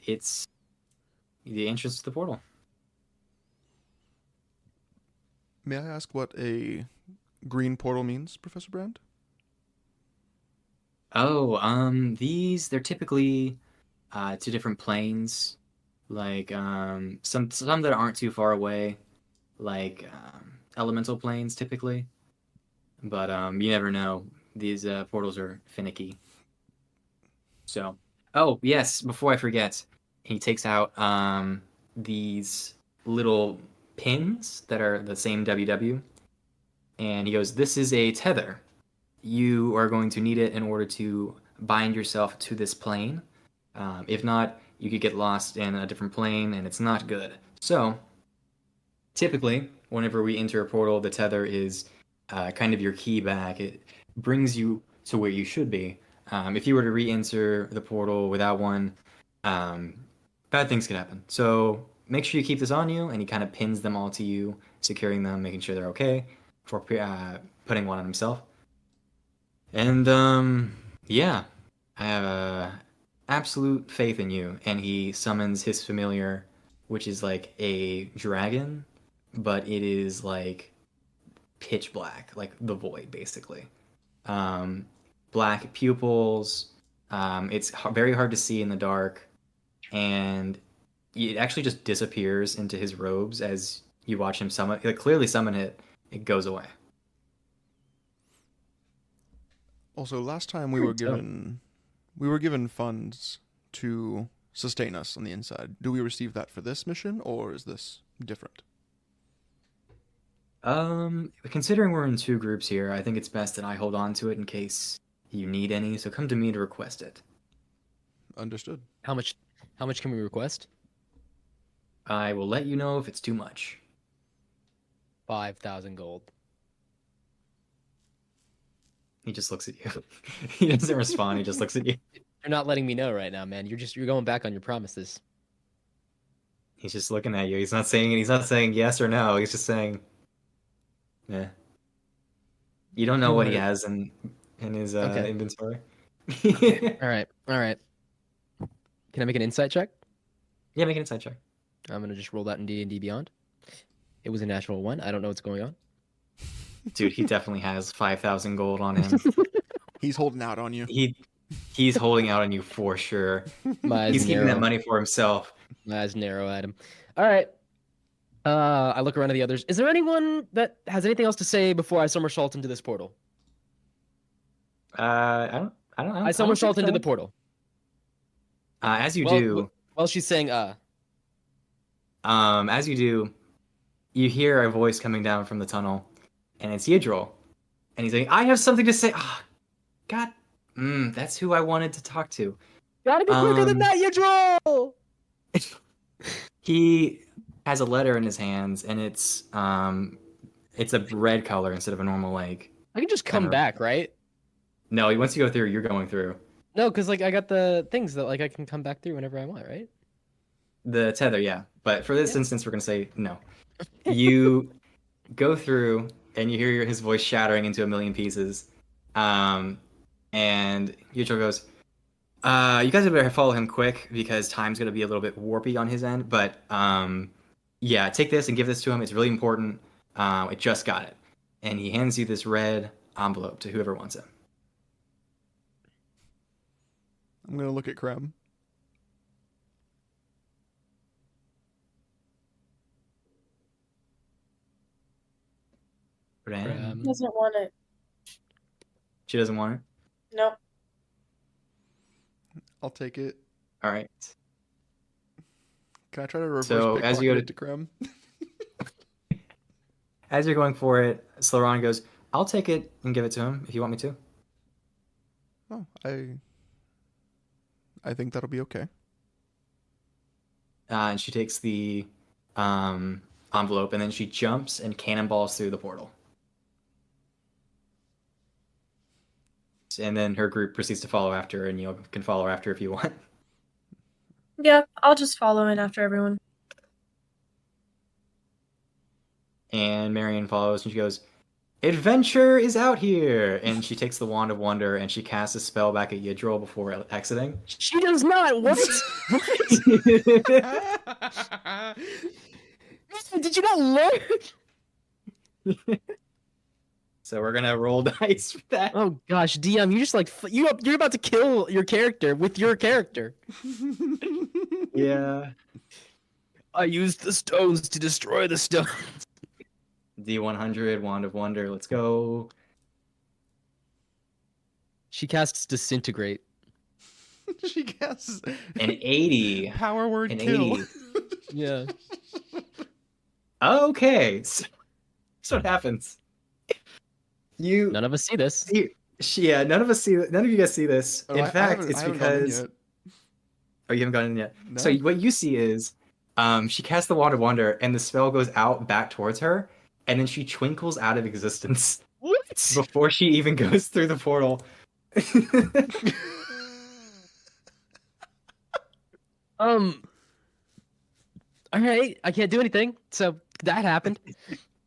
it's the entrance to the portal. May I ask what a green portal means, Professor Brand? Oh, they're typically two different planes, like some that aren't too far away, like elemental planes typically. But you never know. These portals are finicky. So, oh yes, before I forget, he takes out these little pins that are the same WW, and he goes, "This is a tether. You are going to need it in order to bind yourself to this plane. If not, you could get lost in a different plane, and it's not good. So, typically, whenever we enter a portal, the tether is kind of your key back. It brings you to where you should be. If you were to re-enter the portal without one, bad things could happen. So make sure you keep this on you, and he kind of pins them all to you, securing them, making sure they're okay, before putting one on himself. And yeah, I have absolute faith in you. And he summons his familiar, which is like a dragon, but it is like pitch black, like the void, basically. Black pupils. It's very hard to see in the dark, and it actually just disappears into his robes as you watch him summon. Like, clearly summon it. It goes away. Also, last time we were given funds to sustain us on the inside. Do we receive that for this mission, or is this different? Considering we're in 2 groups here, I think it's best that I hold on to it in case you need any. So come to me to request it. Understood. How much can we request? I will let you know if it's too much. 5,000 gold. He just looks at you. He doesn't respond. He just looks at you. You're not letting me know right now, man. You're going back on your promises. He's just looking at you. He's not saying yes or no. He's just saying, yeah. You don't know what he has in his inventory. All right. Can I make an insight check? Yeah, make an insight check. I'm gonna just roll that in D&D Beyond. It was a natural 1. I don't know what's going on. Dude, he definitely has 5,000 gold on him. He's holding out on you. He's holding out on you for sure. My eyes He's keeping narrow. that money for himself. My eyes narrow at him. All right. I look around at the others. Is there anyone that has anything else to say before I somersault into this portal? I don't. I somersault into the portal. As you do. While she's saying As you do, you hear a voice coming down from the tunnel, and it's Yidril. And he's like, I have something to say. Oh, God. That's who I wanted to talk to. Gotta be quicker than that, Yidril! He has a letter in his hands, and it's a red color instead of a normal, like... I can just come back, right? No, once you go through, you're going through. No, because like I got the things that like I can come back through whenever I want, right? The tether, yeah. But for this instance, we're going to say no. You go through, and you hear his voice shattering into a million pieces. And Yidril goes, you guys better follow him quick, because time's going to be a little bit warpy on his end. But, yeah, take this and give this to him. It's really important. I just got it. And he hands you this red envelope to whoever wants it. I'm going to look at Krem. Doesn't want it. She doesn't want it? Nope. I'll take it. All right. Can I try to reverse as you go it to Krem? As you're going for it, Sloran goes, I'll take it and give it to him if you want me to. Oh, I think that'll be okay. And she takes the envelope, and then she jumps and cannonballs through the portal. And then her group proceeds to follow after, and you can follow after if you want. Yeah, I'll just follow in after everyone. And Marion follows, and she goes, Adventure is out here! And she takes the Wand of Wonder, and she casts a spell back at Yidril before exiting. She does not! What? Did you not learn? So we're gonna roll dice for that. Oh gosh, DM, you just like you're about to kill your character with your character. Yeah. I used the stones to destroy the stones. D100, Wand of Wonder, let's go. She casts Disintegrate. She casts an 80. Power word an kill. 80. Yeah. Okay. So what happens. None of us see this. None of us see. None of you guys see this. Oh, In fact, it's because. Oh, you haven't gotten in yet. No. So what you see is, she casts the Wand of Wonder, and the spell goes out back towards her, and then she twinkles out of existence. What? Before she even goes through the portal. All right, I can't do anything. So that happened.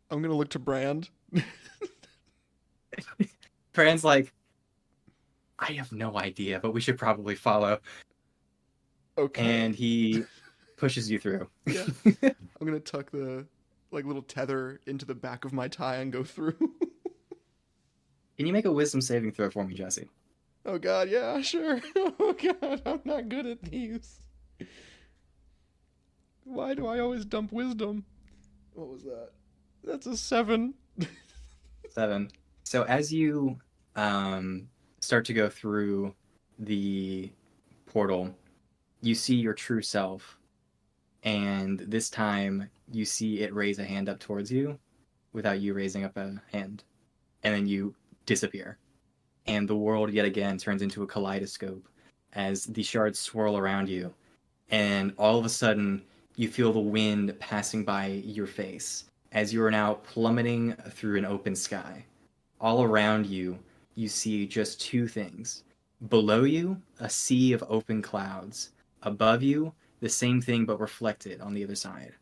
I'm gonna look to Brand. Pran's like, I have no idea, but we should probably follow. Okay. And he pushes you through. Yeah. I'm gonna tuck the little tether into the back of my tie and go through. Can you make a wisdom saving throw for me, Jesse? Oh god, yeah, sure. Oh god, I'm not good at these. Why do I always dump wisdom? What was that? That's a 7. 7. So as you start to go through the portal, you see your true self, and this time you see it raise a hand up towards you without you raising up a hand, and then you disappear, and the world yet again turns into a kaleidoscope as the shards swirl around you, and all of a sudden you feel the wind passing by your face as you are now plummeting through an open sky. All around you, you see just two things. Below you, a sea of open clouds. Above you, the same thing but reflected on the other side.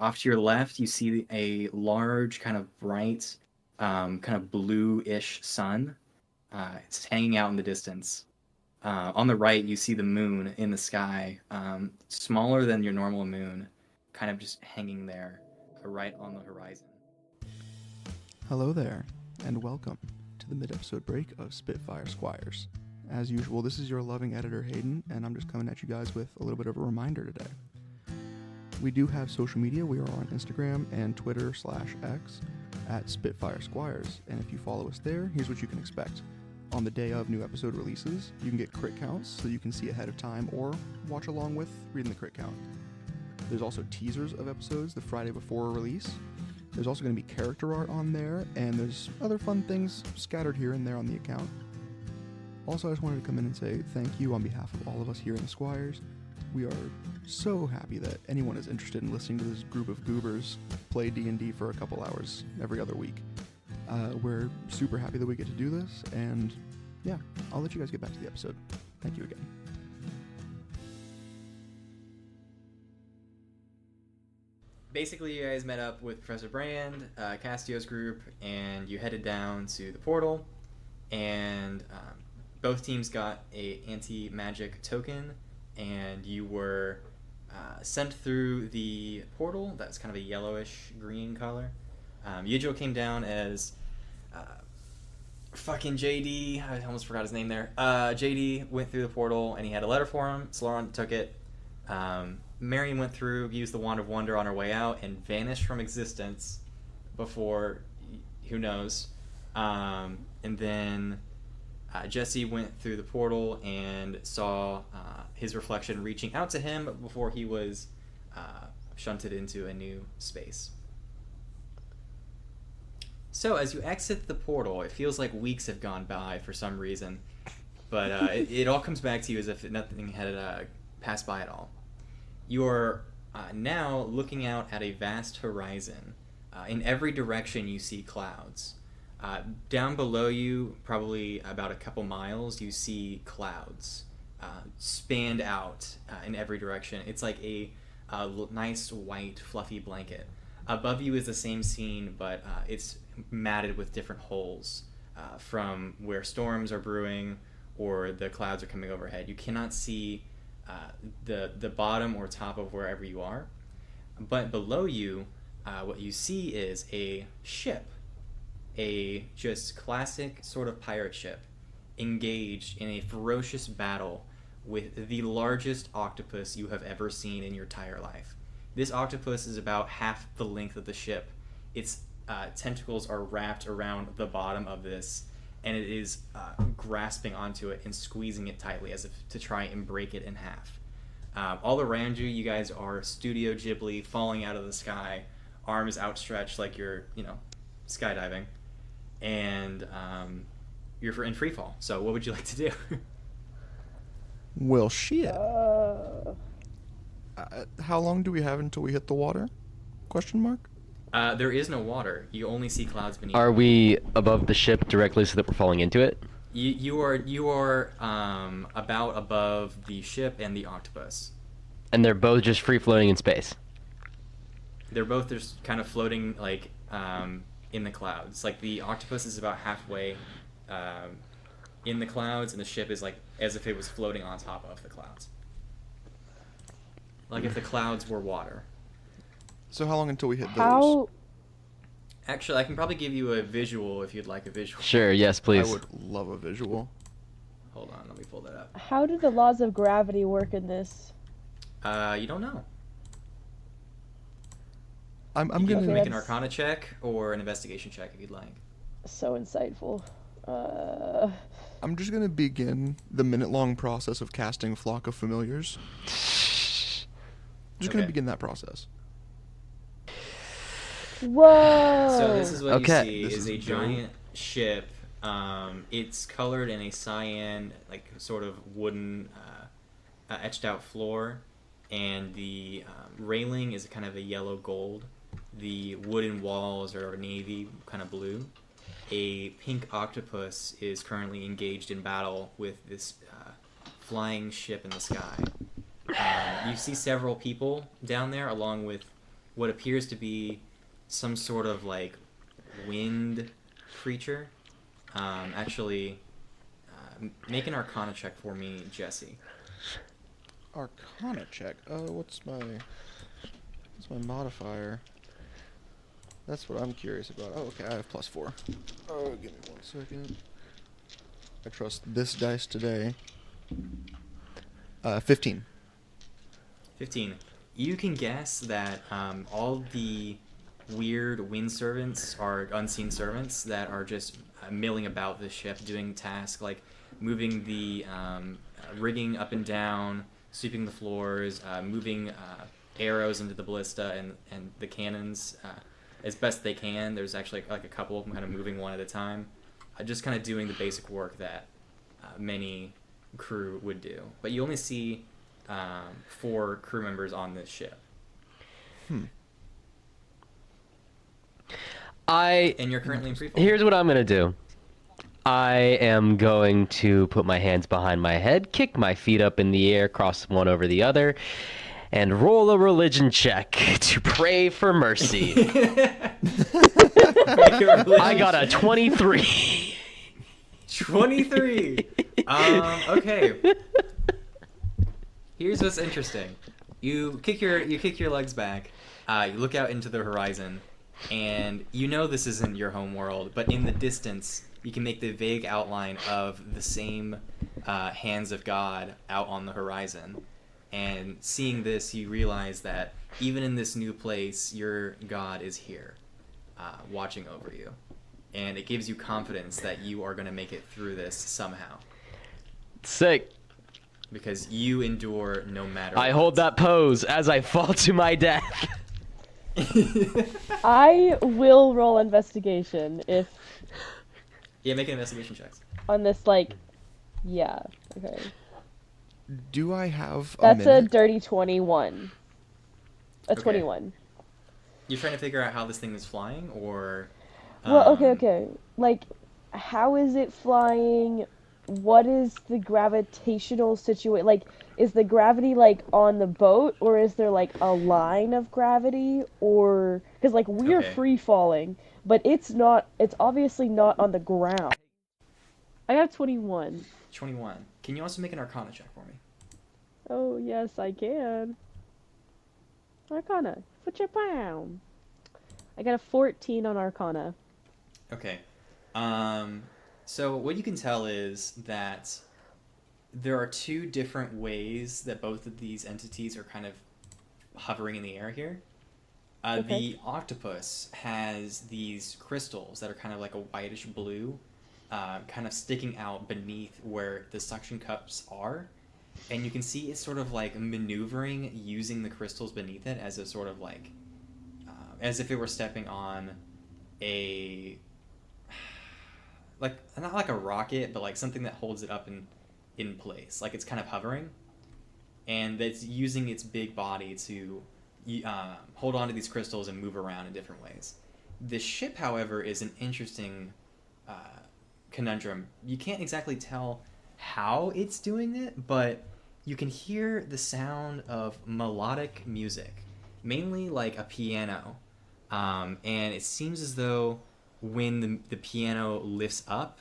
Off to your left, you see a large, kind of bright, kind of blue-ish sun. It's hanging out in the distance. On the right, you see the moon in the sky, smaller than your normal moon, kind of just hanging there, right on the horizon. Hello there, and welcome to the mid-episode break of Spitfire Squires. As usual, this is your loving editor, Hayden, and I'm just coming at you guys with a little bit of a reminder today. We do have social media. We are on Instagram and Twitter/X at Spitfire Squires, and if you follow us there, here's what you can expect. On the day of new episode releases, you can get crit counts so you can see ahead of time or watch along with reading the crit count. There's also teasers of episodes the Friday before release. There's also going to be character art on there, and there's other fun things scattered here and there on the account. Also, I just wanted to come in and say thank you on behalf of all of us here in the Squires. We are so happy that anyone is interested in listening to this group of goobers play D&D for a couple hours every other week. We're super happy that we get to do this, and yeah, I'll let you guys get back to the episode. Thank you again. Basically, you guys met up with Professor Brand, Castio's group, and you headed down to the portal, and both teams got a anti-magic token, and you were sent through the portal. That's kind of a yellowish green color. Yujiro came down as fucking JD. I almost forgot his name there. JD went through the portal, and he had a letter for him. Sloran took it. Marion went through, used the Wand of Wonder on her way out, and vanished from existence before, who knows. And then Jesse went through the portal and saw his reflection reaching out to him before he was shunted into a new space. So as you exit the portal, it feels like weeks have gone by for some reason, but it all comes back to you as if nothing had passed by at all. You're now looking out at a vast horizon. In every direction you see clouds. Down below you, probably about a couple miles, you see clouds spanned out in every direction. It's like a nice white fluffy blanket. Above you is the same scene, but it's matted with different holes from where storms are brewing or the clouds are coming overhead. You cannot see the bottom or top of wherever you are. But below you, what you see is a ship. A just classic sort of pirate ship engaged in a ferocious battle with the largest octopus you have ever seen in your entire life. This octopus is about half the length of the ship. Its tentacles are wrapped around the bottom of this, and it is grasping onto it and squeezing it tightly as if to try and break it in half. All around you, you guys are Studio Ghibli falling out of the sky, arms outstretched like you're, skydiving. And you're in free fall. So what would you like to do? Well, shit. How long do we have until we hit the water? Question mark? There is no water. You only see clouds beneath. Are we above the ship directly so that we're falling into it? You are about above the ship and the octopus. And they're both just free floating in space. They're both just kind of floating like in the clouds. Like the octopus is about halfway in the clouds, and the ship is like as if it was floating on top of the clouds. Like if the clouds were water. So how long until we hit those? How? Actually, I can probably give you a visual if you'd like a visual. Sure, yes, please. I would love a visual. Hold on, let me pull that up. How do the laws of gravity work in this? You don't know. I'm You gonna can make an That's- Arcana check or an investigation check if you'd like. So insightful. I'm just gonna begin the minute-long process of casting Flock of Familiars. Just gonna Okay. begin that process. Whoa. So this is what Okay. you This see is is a dope. giant ship. It's colored in a cyan, like sort of wooden, etched out floor, and the railing is kind of a yellow gold. The wooden walls are navy, kind of blue. A pink octopus is currently engaged in battle with this flying ship in the sky. You see several people down there, along with what appears to be some sort of like wind creature. Actually, make an Arcana check for me, Jesse. Arcana check. What's my modifier? That's what I'm curious about. Oh, okay, I have +4. Oh, give me 1 second. I trust this dice today. 15. 15. You can guess that all the weird wind servants are unseen servants that are just milling about the ship, doing tasks like moving the rigging up and down, sweeping the floors, moving arrows into the ballista and the cannons as best they can. There's actually like a couple of them kind of moving one at a time, just kind of doing the basic work that many crew would do. But you only see 4 crew members on this ship. And you're currently in freefall. Here's what I'm gonna do. I am going to put my hands behind my head, kick my feet up in the air, cross one over the other, and roll a religion check to pray for mercy. I got a 23. 23. Okay. Here's what's interesting. You kick your legs back. You look out into the horizon, and you know this isn't your home world, but in the distance, you can make the vague outline of the same hands of God out on the horizon. And seeing this, you realize that even in this new place, your God is here, watching over you. And it gives you confidence that you are going to make it through this somehow. Sick. Because you endure no matter I what. hold that pose as I fall to my death. I will roll investigation if Yeah, make an investigation checks. on this, like, yeah, okay. Do I have a That's a minute? dirty 21. A Okay. 21. You're trying to figure out how this thing is flying, or... Well, okay. Like, how is it flying? What is the gravitational situation? Like, is the gravity, like, on the boat? Or is there, like, a line of gravity? Or... Because, like, we're Okay. free falling, but it's obviously not on the ground. I have 21. 21. Can you also make an Arcana check for me? Oh, yes, I can. Arcana. Put your pound. I got a 14 on Arcana. Okay. So what you can tell is that there are 2 different ways that both of these entities are kind of hovering in the air here. Okay. The octopus has these crystals that are kind of like a whitish blue, kind of sticking out beneath where the suction cups are. And you can see it's sort of like maneuvering using the crystals beneath it as a sort of like, as if it were stepping on a, like, not like a rocket, but like something that holds it up in place. Like it's kind of hovering. And it's using its big body to hold on to these crystals and move around in different ways. The ship, however, is an interesting conundrum. You can't exactly tell how it's doing it, but you can hear the sound of melodic music. mainly like a piano. And it seems as though when the piano lifts up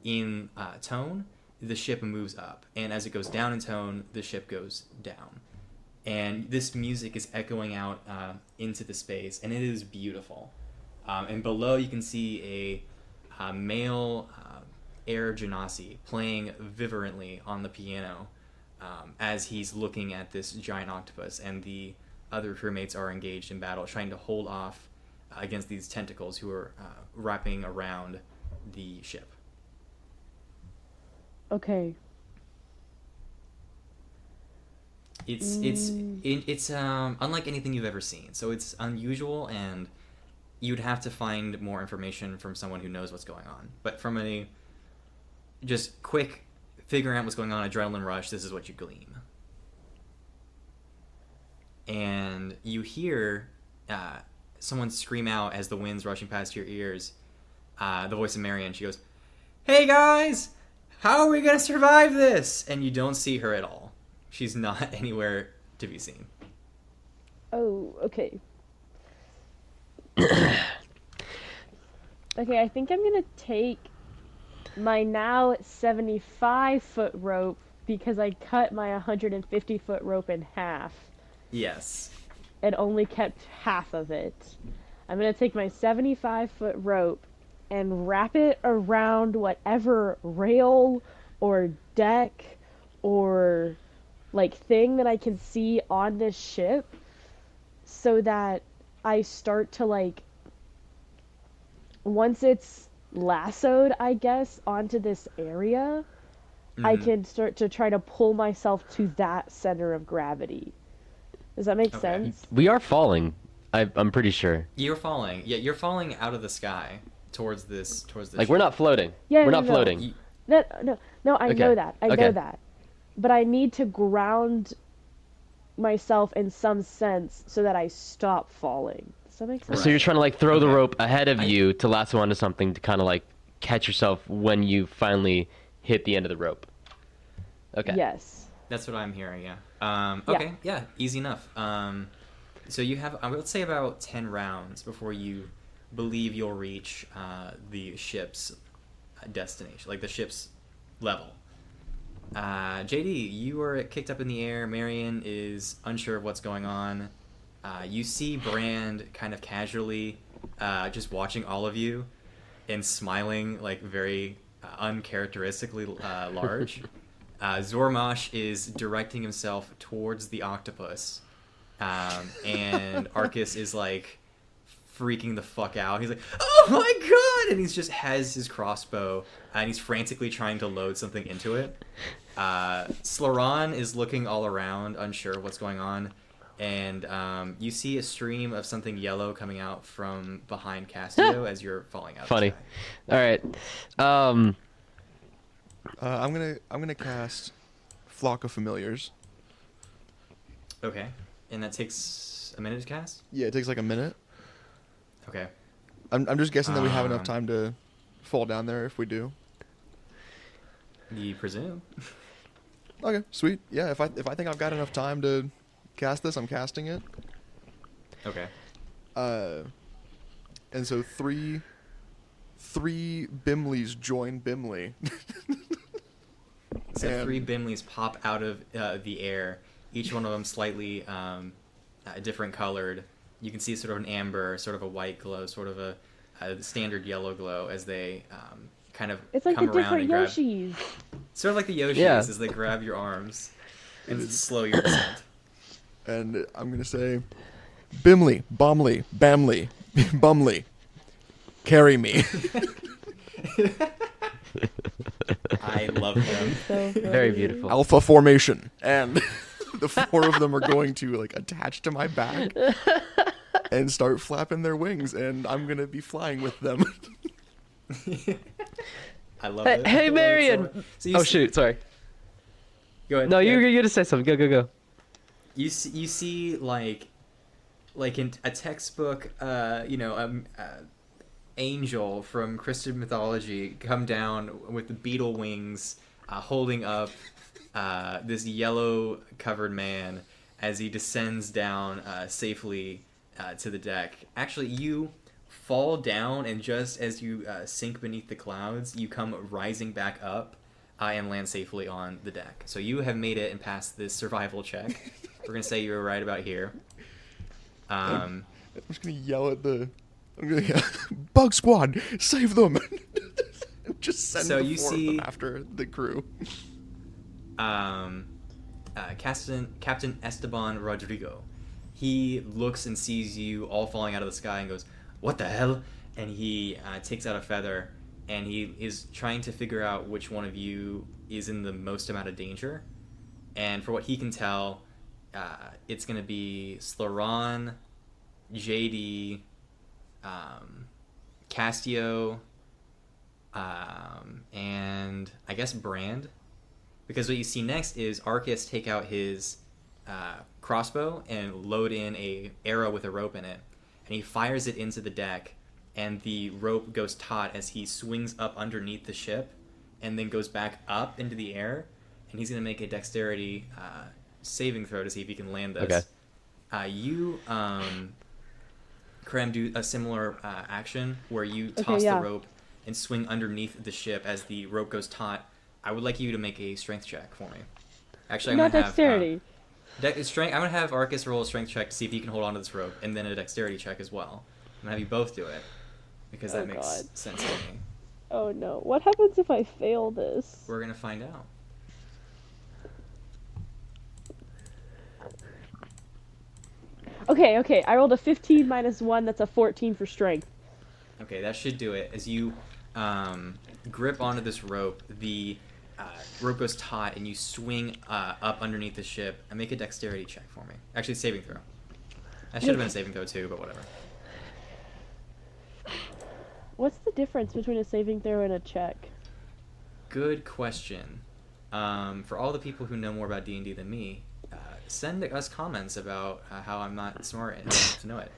in tone, the ship moves up. And as it goes down in tone, the ship goes down. And this music is echoing out into the space, and it is beautiful. And below you can see a male air genasi playing vibrantly on the piano as he's looking at this giant octopus, and the other crewmates are engaged in battle, trying to hold off against these tentacles who are wrapping around the ship. Okay. It's unlike anything you've ever seen, so it's unusual, and you'd have to find more information from someone who knows what's going on. But from a just quick figuring out what's going on, adrenaline rush, this is what you glean. And you hear someone scream out as the wind's rushing past your ears, the voice of Marion. She goes, "Hey guys, how are we gonna survive this?" And you don't see her at all. She's not anywhere to be seen. Oh, okay. Okay, I think I'm gonna take my now 75-foot rope because I cut my 150-foot rope in half Yes. and only kept half of it. I'm gonna take my 75-foot rope and wrap it around whatever rail or deck or like thing that I can see on this ship so that I start to like, once it's lassoed, I guess, onto this area, I can start to try to pull myself to that center of gravity. Does that make sense? We are falling. I'm pretty sure. You're falling. Yeah, you're falling out of the sky towards the Like, ship. we're not floating. Yeah, we're no, not no. floating. No, I Okay. know that. I Okay. know that. But I need to ground myself in some sense so that I stop falling. Does that make sense? So you're trying to like throw the Okay. rope ahead of you to lasso onto something to kind of like catch yourself when you finally hit the end of the rope. Okay. Yes. That's what I'm hearing, yeah. Okay, yeah, easy enough. So you have, let's say, about 10 rounds before you believe you'll reach the ship's destination, like the ship's level. JD, you are kicked up in the air. Marion is unsure of what's going on. You see Brand kind of casually just watching all of you and smiling like very uncharacteristically large. Zormash is directing himself towards the octopus, and Arcus is like freaking the fuck out. He's like, "Oh my god!" And he's just has his crossbow, and he's frantically trying to load something into it. Slaron is looking all around, unsure of what's going on, and you see a stream of something yellow coming out from behind Castillo as you're falling out. Funny. Of the sky. All right. I'm gonna cast Flock of Familiars. Okay, and that takes a minute to cast. Yeah, it takes like a minute. Okay. I'm just guessing that we have enough Um, time to fall down there if we do. You presume. Okay, sweet. Yeah, if I think I've got enough time to cast this, I'm casting it. Okay. And so three Bimleys join Bimley. So And- 3 Bimleys pop out of the air, each one of them slightly different colored. You can see sort of an amber, sort of a white glow, sort of a standard yellow glow as they kind of It's like the come around and different grab. Yoshis. Sort of like the Yoshis Yeah. as they grab your arms and slow your descent. And I'm gonna say, Bimley, Bomley, Bamley, Bumley, carry me. I love them. So Very funny. beautiful. Alpha formation, and the 4 of them are going to like attach to my back and start flapping their wings, and I'm gonna be flying with them. I love Hey, it. hey, I love it so Marion. much. So you Oh see- shoot! Sorry. Go ahead. No, yeah. you're gonna say something. Go. You see like in a textbook, angel from Christian mythology come down with the beetle wings, holding up this yellow covered man, as he descends down safely to the deck. Actually, you fall down, and just as you sink beneath the clouds, you come rising back up and land safely on the deck. So you have made it and passed this survival check. We're going to say you were right about here. I'm just gonna yell at the. I'm gonna yell, Bug Squad, save them! Just send So the you four of see- them after the crew. Captain Esteban Rodrigo. He looks and sees you all falling out of the sky and goes, "What the hell?" And he takes out a feather, and he is trying to figure out which one of you is in the most amount of danger. And for what he can tell, it's going to be Slaron, JD, Castio, and I guess Brand. Because what you see next is Arcus take out his crossbow and load in a arrow with a rope in it, and he fires it into the deck, and the rope goes taut as he swings up underneath the ship and then goes back up into the air, and he's going to make a dexterity saving throw to see if he can land this. Okay. You, Krem, do a similar action where you toss yeah. the rope and swing underneath the ship as the rope goes taut. I would like you to make a strength check for me. Actually, I'm Not going to have... dexterity. I'm going to have Arcus roll a strength check to see if he can hold on to this rope, and then a dexterity check as well. I'm going to have you both do it, because that Oh, makes God. sense to me. Oh no. What happens if I fail this? We're going to find out. Okay. I rolled a 15 minus 1. That's a 14 for strength. Okay, that should do it. As you grip onto this rope, the rope goes taut, and you swing up underneath the ship. And make a dexterity check for me. Actually, saving throw. That should have been a saving throw too, but whatever. What's the difference between a saving throw and a check? Good question. For all the people who know more about D&D than me, send us comments about how I'm not smart enough to know it.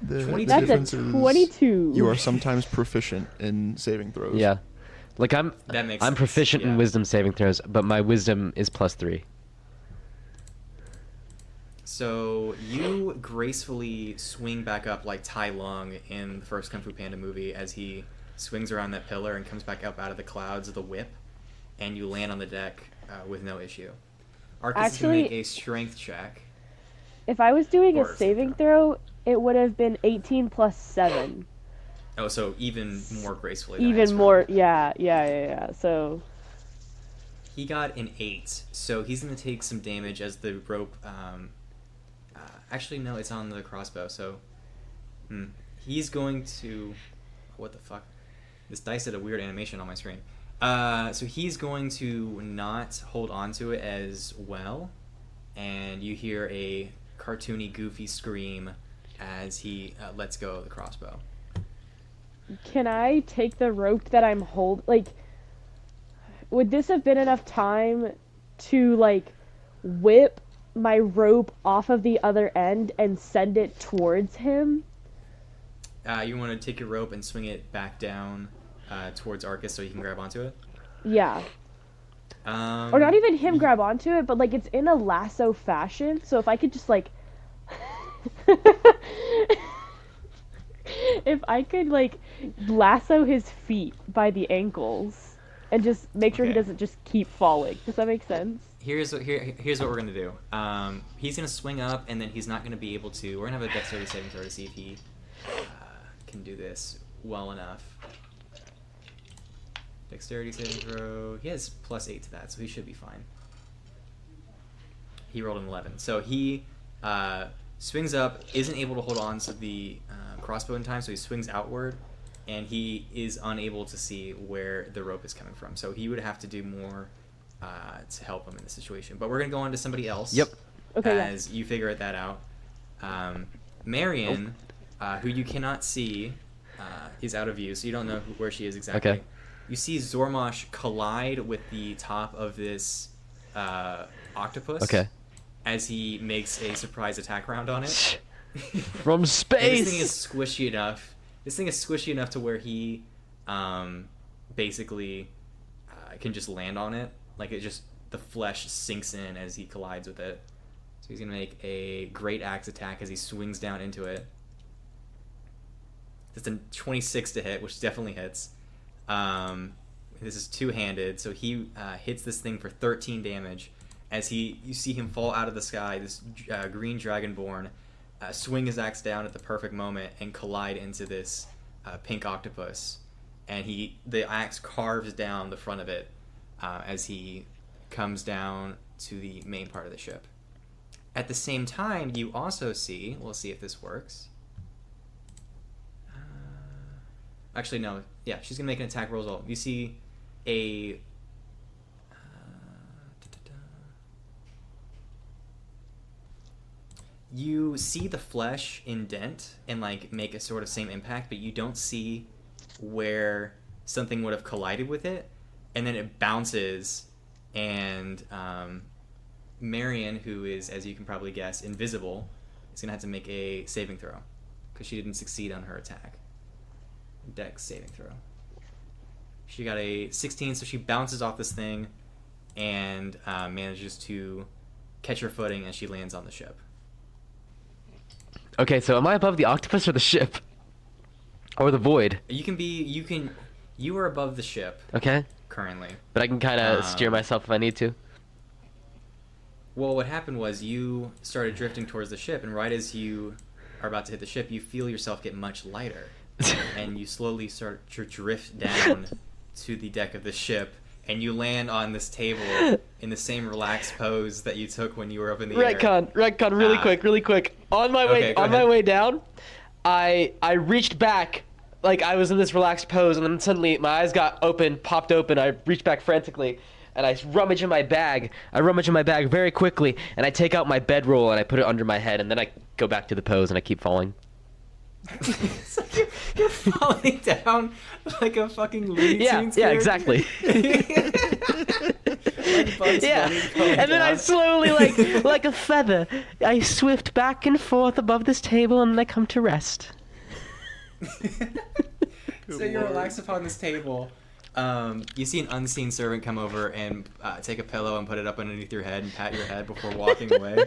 The 22. That's difference a is 22. you are sometimes proficient in saving throws. Yeah. Like I'm That makes I'm sense, proficient yeah. in wisdom saving throws, but my wisdom is +3. So you gracefully swing back up like Tai Lung in the first Kung Fu Panda movie as he swings around that pillar and comes back up out of the clouds of the whip, and you land on the deck with no issue. Arcus is going to Actually- make a strength check. If I was doing Or a saving throw, it would have been 18 plus 7. Oh, so even more gracefully. than I Even asked for. more, yeah. So, He got an 8, so he's going to take some damage as the rope... actually, no, it's on the crossbow, so... He's going to... What the fuck? This dice did a weird animation on my screen. So he's going to not hold on to it as well, and you hear a cartoony, goofy scream as he lets go of the crossbow. can I take the rope that I'm holding? Like, would this have been enough time to, like, whip my rope off of the other end and send it towards him? You want to take your rope and swing it back down towards Arcus so he can grab onto it? Yeah. Or Or not even him grab onto it, but, like, it's in a lasso fashion, so if I could just, like... if I could, like, lasso his feet by the ankles and just make sure he Okay. doesn't just keep falling. Does that make sense? Here's what we're gonna do. He's gonna swing up, and then he's not gonna be able to. We're gonna have a dexterity saving throw to see if he can do this well enough. Dexterity saving throw. He has +8 to that, so he should be fine. He rolled an 11, so he swings up, isn't able to hold on to the crossbow in time, so he swings outward, and he is unable to see where the rope is coming from. So he would have to do more to help him in this situation. But we're gonna go on to somebody else. Yep. Okay, yeah. As you figure that out, Marion, who you cannot see, is out of view, so you don't know where she is exactly. Okay. You see Zormosh collide with the top of this octopus. Okay. As he makes a surprise attack round on it. From And space. this thing is squishy enough. This thing is squishy enough to where he, basically, can just land on it. Like it just the flesh sinks in as he collides with it. So he's gonna make a great axe attack as he swings down into it. It's a 26 to hit, which definitely hits. This is two-handed, so he hits this thing for 13 damage. As you see him fall out of the sky, this green dragonborn swing his axe down at the perfect moment and collide into this pink octopus. And the axe carves down the front of it as he comes down to the main part of the ship. At the same time, you also see, we'll see if this works. Actually, no. Yeah, she's going to make an attack roll as well. You see a... You see the flesh indent and like make a sort of same impact, but you don't see where something would have collided with it. And then it bounces, and Marion, who is, as you can probably guess, invisible, is going to have to make a saving throw because she didn't succeed on her attack. Dex saving throw. She got a 16, so she bounces off this thing and manages to catch her footing as she lands on the ship. Okay, so am I above the octopus or the ship? Or the void? You are above the ship. Okay. Currently. But I can kind of steer myself if I need to. Well, what happened was you started drifting towards the ship, and right as you are about to hit the ship, you feel yourself get much lighter. And you slowly start to drift down to the deck of the ship, and you land on this table in the same relaxed pose that you took when you were up in the air. Retcon, really quick. On my way down, I reached back, like I was in this relaxed pose, and then suddenly my eyes popped open. I reached back frantically, and I rummage in my bag. Very quickly, and I take out my bedroll and I put it under my head, and then I go back to the pose and I keep falling. So you're falling down like a fucking Looney Tunes Yeah, character? exactly. Like Bugs Bunny falling And then I down. slowly, like a feather, I swift back and forth above this table, and then I come to rest. So you're relaxed upon this table. You see an unseen servant come over and take a pillow and put it up underneath your head and pat your head before walking away.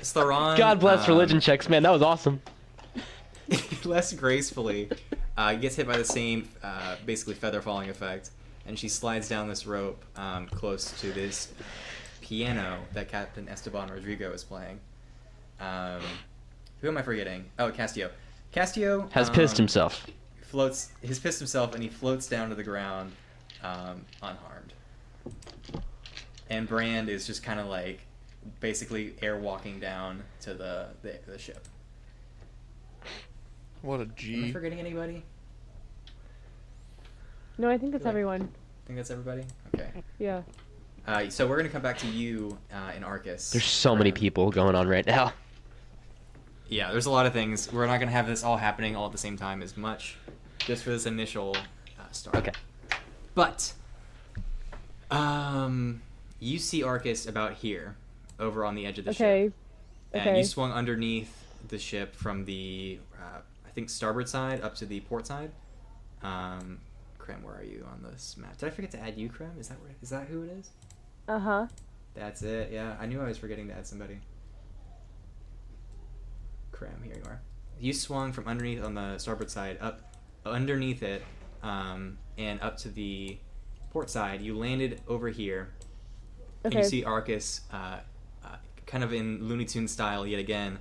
Slaron, God bless religion checks, man. That was awesome. less gracefully, gets hit by the same, basically feather falling effect, and she slides down this rope close to this piano that Captain Esteban Rodrigo is playing. Who am I forgetting? Oh, Castio. Castio Has pissed himself. He's pissed himself, and he floats down to the ground unharmed. And Brand is just kind of like basically air walking down to the ship. What a Am I G. forgetting anybody? No, I think that's everyone. I think that's everybody? Okay. Yeah. So we're going to come back to you in Arcus. There's so many Brand. people going on right now. Yeah, there's a lot of things. We're not going to have this all happening all at the same time as much, just for this initial start. Okay. But, you see Arcus about here, over on the edge of the ship. And you swung underneath the ship from the, I think, starboard side up to the port side. Krem, where are you on this map? Did I forget to add you, Krem? Is that who it is? Uh-huh. That's it, yeah. I knew I was forgetting to add somebody. Krem, here you are. You swung from underneath on the starboard side, up underneath it, and up to the port side. You landed over here. And you see Arcus, kind of in Looney Tunes style yet again,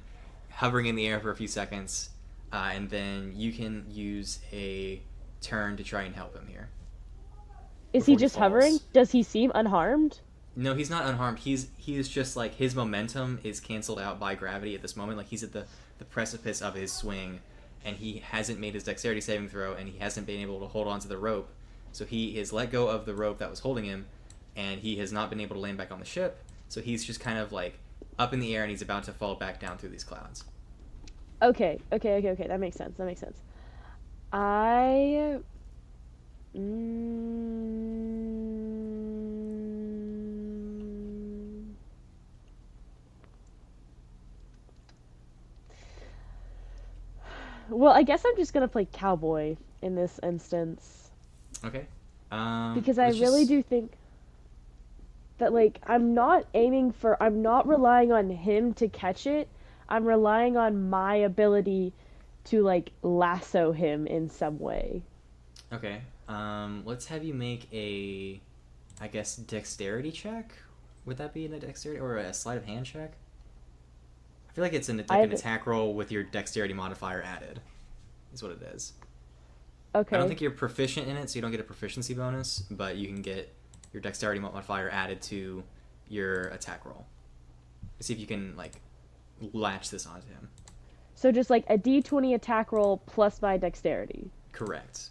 hovering in the air for a few seconds, and then you can use a turn to try and help him here. Is he just hovering? Does he seem unharmed? No, he's not unharmed. He is just like, his momentum is canceled out by gravity at this moment. Like, he's at the precipice of his swing, and he hasn't made his dexterity saving throw, and he hasn't been able to hold on to the rope. So he has let go of the rope that was holding him, and he has not been able to land back on the ship. So he's just kind of like up in the air, and he's about to fall back down through these clouds. Okay. That makes sense. I... Well, I guess I'm just gonna play cowboy in this instance. Okay. Because I really do think... that like I'm not relying on him to catch it. I'm relying on my ability to like lasso him in some way. Okay. Let's have you make a, I guess, dexterity check. Would that be a dexterity or a sleight of hand check? I feel like it's an attack roll with your dexterity modifier added. Is what it is. Okay. I don't think you're proficient in it, so you don't get a proficiency bonus, but you can get your dexterity modifier added to your attack roll. See if you can like latch this onto him. So just like a D20 attack roll plus my dexterity. Correct.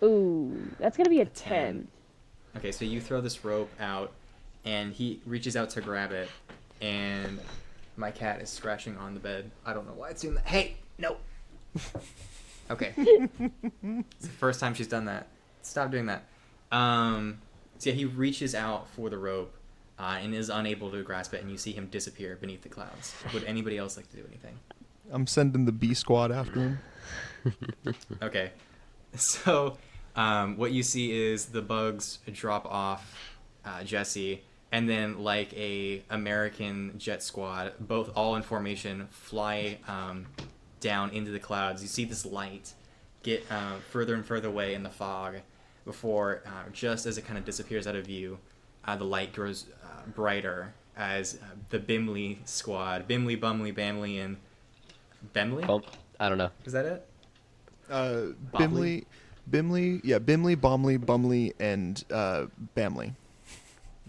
Ooh, that's gonna be a 10. Okay, so you throw this rope out, and he reaches out to grab it, and my cat is scratching on the bed. I don't know why it's doing that. Hey, no. Okay. It's the first time she's done that. Stop doing that. So yeah, he reaches out for the rope, and is unable to grasp it, and you see him disappear beneath the clouds. Would anybody else like to do anything? I'm sending the B squad after him. Okay. So, what you see is the bugs drop off Jesse, and then like a American jet squad, both all in formation, fly down into the clouds. You see this light get further and further away in the fog before, just as it kind of disappears out of view, the light grows brighter as the Bimley squad, Bimley, Bumley, Bamley, and Bemley? Well, I don't know. Is that it? Bimley, Bomley, Bumley, and Bamley.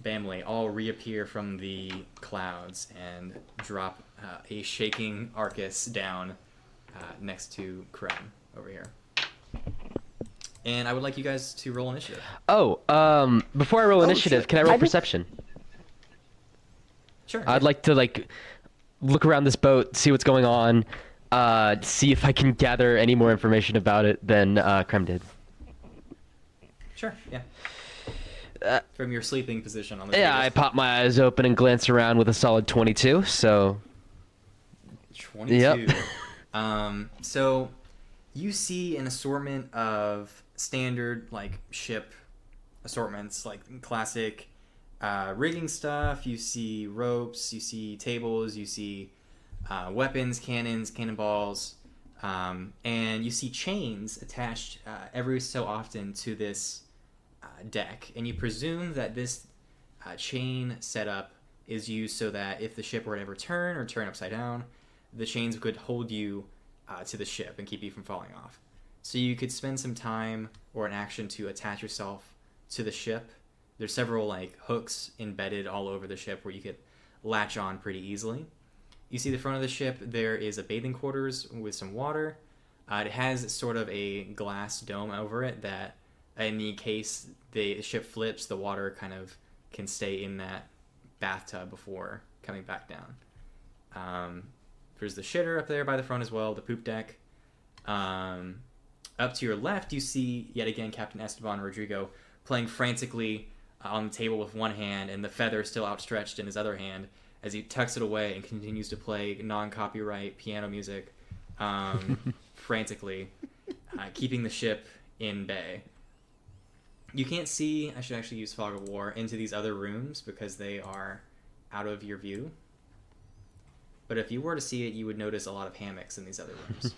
Bamley all reappear from the clouds and drop a shaking Arcus down next to Krem over here. And I would like you guys to roll initiative. Oh, before I roll initiative, shit. can I roll perception? Sure. I'd like to like look around this boat, see what's going on, see if I can gather any more information about it than Krem did. Sure, yeah. From your sleeping position on the Yeah, table. I pop my eyes open and glance around with a solid 22, so... 22. Yep. So you see an assortment of standard like ship assortments, like classic rigging stuff. You see ropes, you see tables, you see weapons, cannons, cannonballs, and you see chains attached every so often to this deck. And you presume that this chain setup is used so that if the ship were to ever turn or turn upside down, the chains could hold you to the ship and keep you from falling off. So you could spend some time or an action to attach yourself to the ship. There's several like hooks embedded all over the ship where you could latch on pretty easily. You see the front of the ship, there is a bathing quarters with some water. It has sort of a glass dome over it that in the case the ship flips, the water kind of can stay in that bathtub before coming back down. There's the shitter up there by the front as well, the poop deck. Up to your left, you see, yet again, Captain Esteban Rodrigo playing frantically on the table with one hand and the feather still outstretched in his other hand as he tucks it away and continues to play non-copyright piano music frantically, keeping the ship in bay. You can't see, I should actually use Fog of War, into these other rooms because they are out of your view. But if you were to see it, you would notice a lot of hammocks in these other rooms.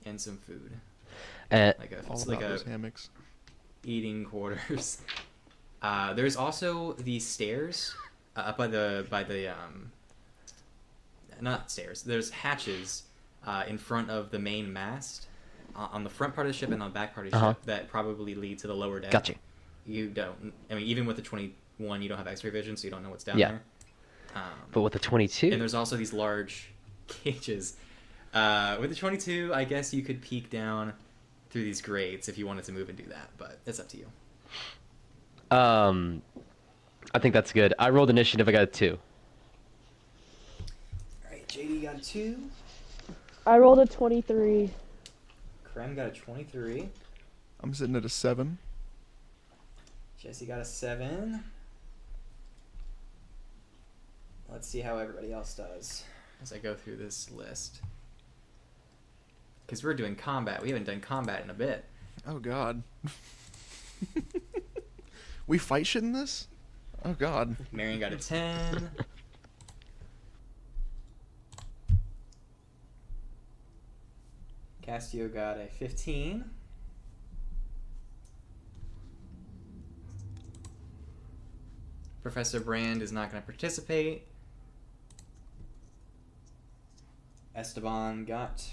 And some food. All about those hammocks. Eating quarters. There's also these stairs up by the not stairs. There's hatches in front of the main mast on the front part of the ship and on the back part of the ship that probably lead to the lower deck. Gotcha. You don't. I mean, even with the 21, you don't have X-ray vision, so you don't know what's down there. But with the 22, and there's also these large cages. With the 22, I guess you could peek down through these grates if you wanted to move and do that, but it's up to you. I think that's good. I rolled initiative. I got a 2. All right, JD got a 2. I rolled a 23. Krem got a 23. I'm sitting at a 7. Jesse got a 7. Let's see how everybody else does as I go through this list. Because we're doing combat. We haven't done combat in a bit. Oh God. We fight shit in this? Oh God. Marion got a 10. Castio got a 15. Professor Brand is not going to participate. Esteban got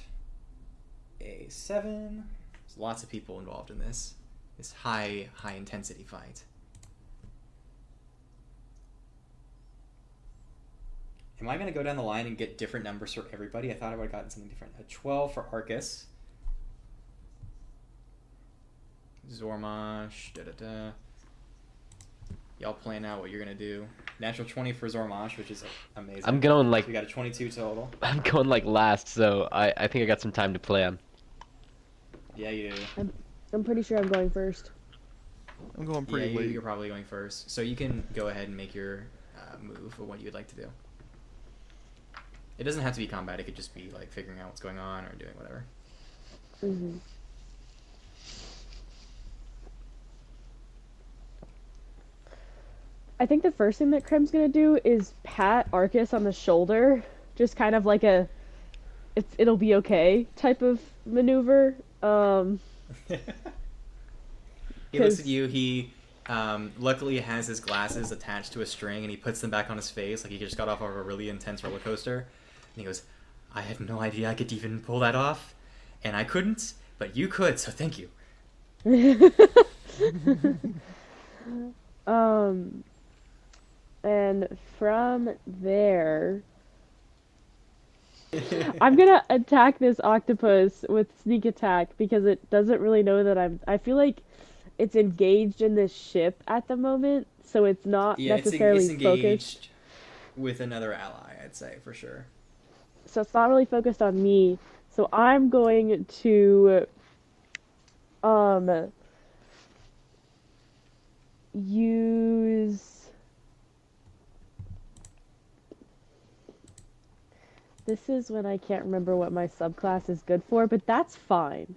a 7. There's lots of people involved in this high intensity fight. Am I going to go down the line and get different numbers for everybody? I thought I would have gotten something different. A 12 for Arcus. Zormash. Da-da-da. Y'all plan out what you're going to do. Natural 20 for Zormash, which is amazing. I'm going like So we got a 22 total. I'm going like last, so I think I got some time to plan. Yeah, you do. I'm pretty sure I'm going first. I'm going pretty late. You're probably going first. So you can go ahead and make your move for what you'd like to do. It doesn't have to be combat. It could just be like figuring out what's going on or doing whatever. Mm-hmm. I think the first thing that Krem's gonna do is pat Arcus on the shoulder, just kind of like it'll be okay type of maneuver. He looks at you. He luckily has his glasses attached to a string, and he puts them back on his face like he just got off of a really intense roller coaster. And he goes, "I had no idea I could even pull that off, and I couldn't, but you could, so thank you." And from there, I'm gonna attack this octopus with sneak attack because it doesn't really know that I feel like it's engaged in this ship at the moment, so it's not necessarily it's engaged focused with another ally, I'd say, for sure. So it's not really focused on me. So I'm going to use this is when I can't remember what my subclass is good for, but that's fine.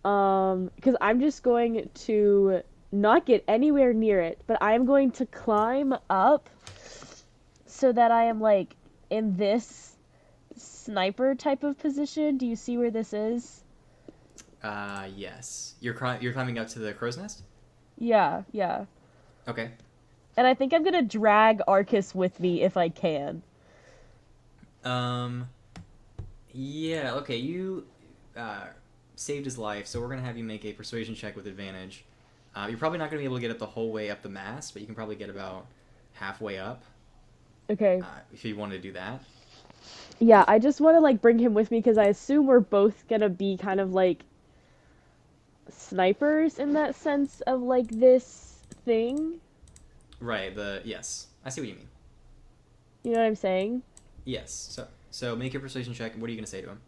Because I'm just going to not get anywhere near it, but I'm going to climb up so that I am like in this sniper type of position. Do you see where this is? Yes. You're climbing up to the crow's nest? Yeah. Okay. And I think I'm gonna drag Arcus with me if I can. Yeah, okay, you saved his life, so we're gonna have you make a persuasion check with advantage. You're probably not gonna be able to get it the whole way up the mast, but you can probably get about halfway up. Okay. If you want to do that. Yeah, I just want to like bring him with me because I assume we're both gonna be kind of like snipers in that sense of like this thing. Right, yes. I see what you mean. You know what I'm saying? Yes. So make your persuasion check. What are you gonna say to him?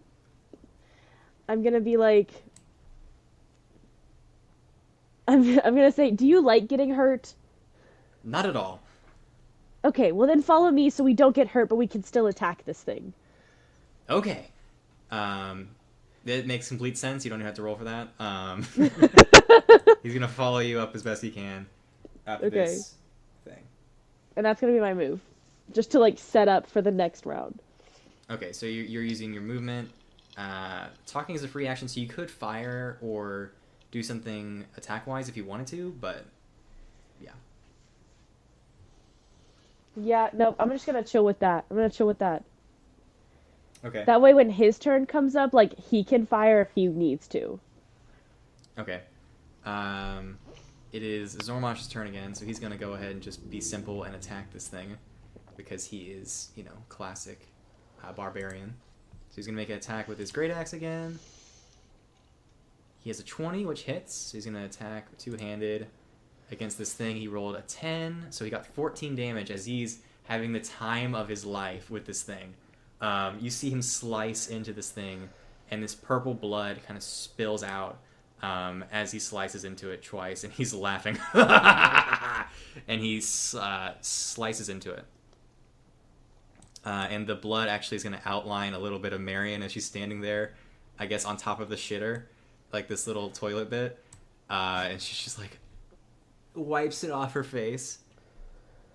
I'm gonna be like, I'm gonna say, do you like getting hurt? Not at all. Okay, well then follow me so we don't get hurt, but we can still attack this thing. Okay. It makes complete sense. You don't even have to roll for that. He's gonna follow you up as best he can after this thing. And that's gonna be my move, just to like set up for the next round. Okay, so you're using your movement. Talking is a free action, so you could fire or do something attack-wise if you wanted to, but yeah. Yeah, no, I'm just gonna chill with that. Okay. That way when his turn comes up, like, he can fire if he needs to. Okay. It is Zormash's turn again, so he's gonna go ahead and just be simple and attack this thing, because he is, classic barbarian. So he's gonna make an attack with his great axe again. He has a 20, which hits, so he's gonna attack two-handed against this thing. He rolled a 10, so he got 14 damage as he's having the time of his life with this thing. You see him slice into this thing, and this purple blood kind of spills out as he slices into it twice, and he's laughing. and he slices into it. And the blood actually is going to outline a little bit of Marion as she's standing there, I guess, on top of the shitter, like this little toilet bit. And she's just like, wipes it off her face.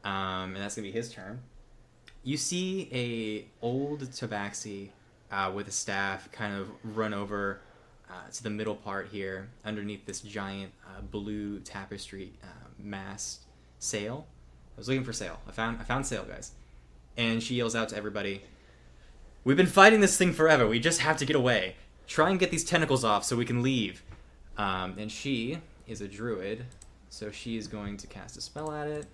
And that's going to be his turn. You see a old tabaxi with a staff kind of run over to the middle part here, underneath this giant blue tapestry mast sail. I was looking for sail. I found sail, guys. And she yells out to everybody, "We've been fighting this thing forever. We just have to get away. Try and get these tentacles off so we can leave." And she is a druid, so she is going to cast a spell at it.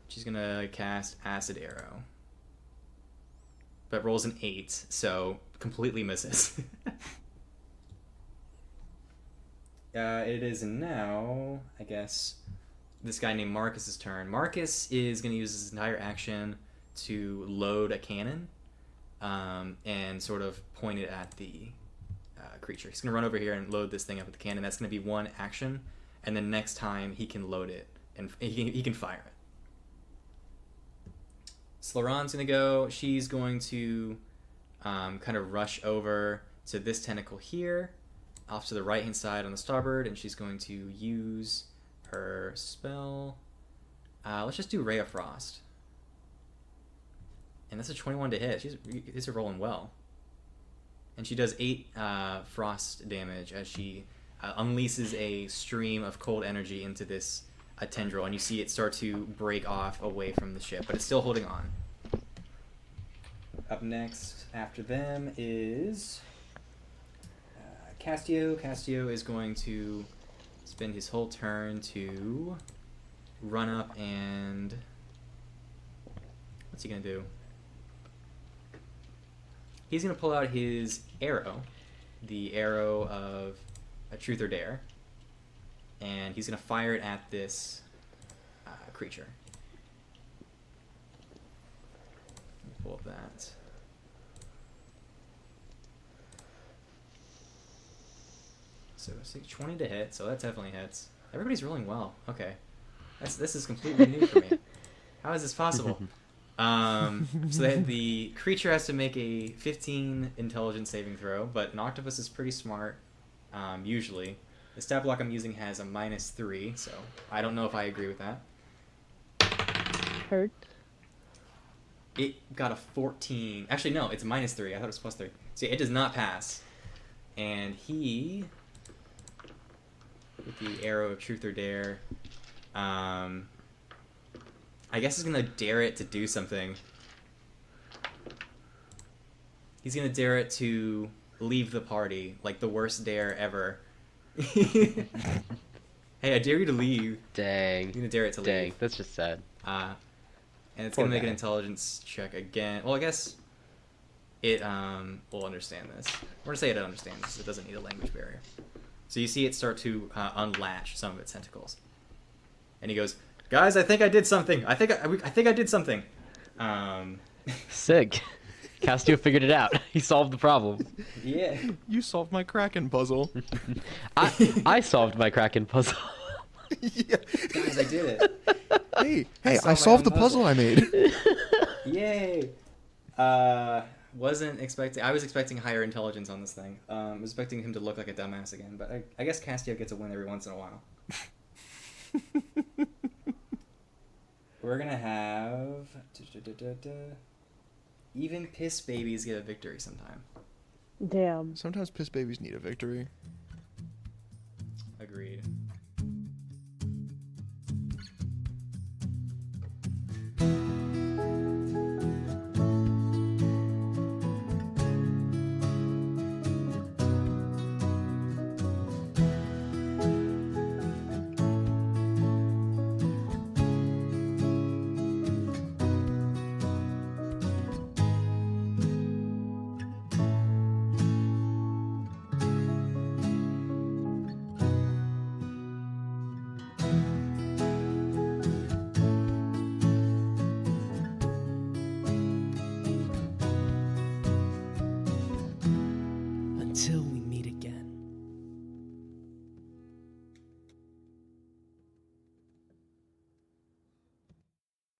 She's going to cast Acid Arrow. But rolls an 8, so completely misses. It is now, I guess, this guy named Marcus's turn. Marcus is going to use his entire action to load a cannon and sort of point it at the creature. He's going to run over here and load this thing up with the cannon. That's going to be one action, and then next time he can load it and he can fire it. Slaron's going to go. She's going to kind of rush over to this tentacle here, off to the right-hand side on the starboard, and she's going to use her spell. Let's just do Ray of Frost. And that's a 21 to hit. These are rolling well. And she does 8 frost damage as she unleashes a stream of cold energy into this tendril, and you see it start to break off away from the ship, but it's still holding on. Up next after them is Castio. Castio is going to spend his whole turn to run up and... what's he going to do? He's going to pull out his arrow, the arrow of a Truth or Dare, and he's going to fire it at this creature. Let me pull up that. So 20 to hit, so that definitely hits. Everybody's rolling well. Okay. This is completely new for me. How is this possible? So the creature has to make a 15 intelligence saving throw, but an octopus is pretty smart, usually. The stat block I'm using has a -3, so I don't know if I agree with that. Hurt. It got a 14. Actually, no, it's a -3. I thought it was +3. See, it does not pass. And he, with the arrow of Truth or Dare, I guess he's going to dare it to do something. He's going to dare it to leave the party, like the worst dare ever. Hey, I dare you to leave. Dang. You're going to dare it to Dang, leave. that's just sad. And it's Poor going to make an guy. intelligence check again. Well, I guess it will understand this. We're going to say it understands this. It doesn't need a language barrier. So you see it start to unlatch some of its tentacles. And he goes, "Guys, I think I did something. I think I did something." Sick. Castio figured it out. He solved the problem. Yeah. You solved my Kraken puzzle. I solved my Kraken puzzle. Yeah. Guys, I did it. Hey, solved my I solved the own puzzle I made. Yay. Wasn't expecting. I was expecting higher intelligence on this thing. Was expecting him to look like a dumbass again, but I guess Castio gets a win every once in a while. We're gonna have even piss babies get a victory sometime. Damn. Sometimes piss babies need a victory. Agreed.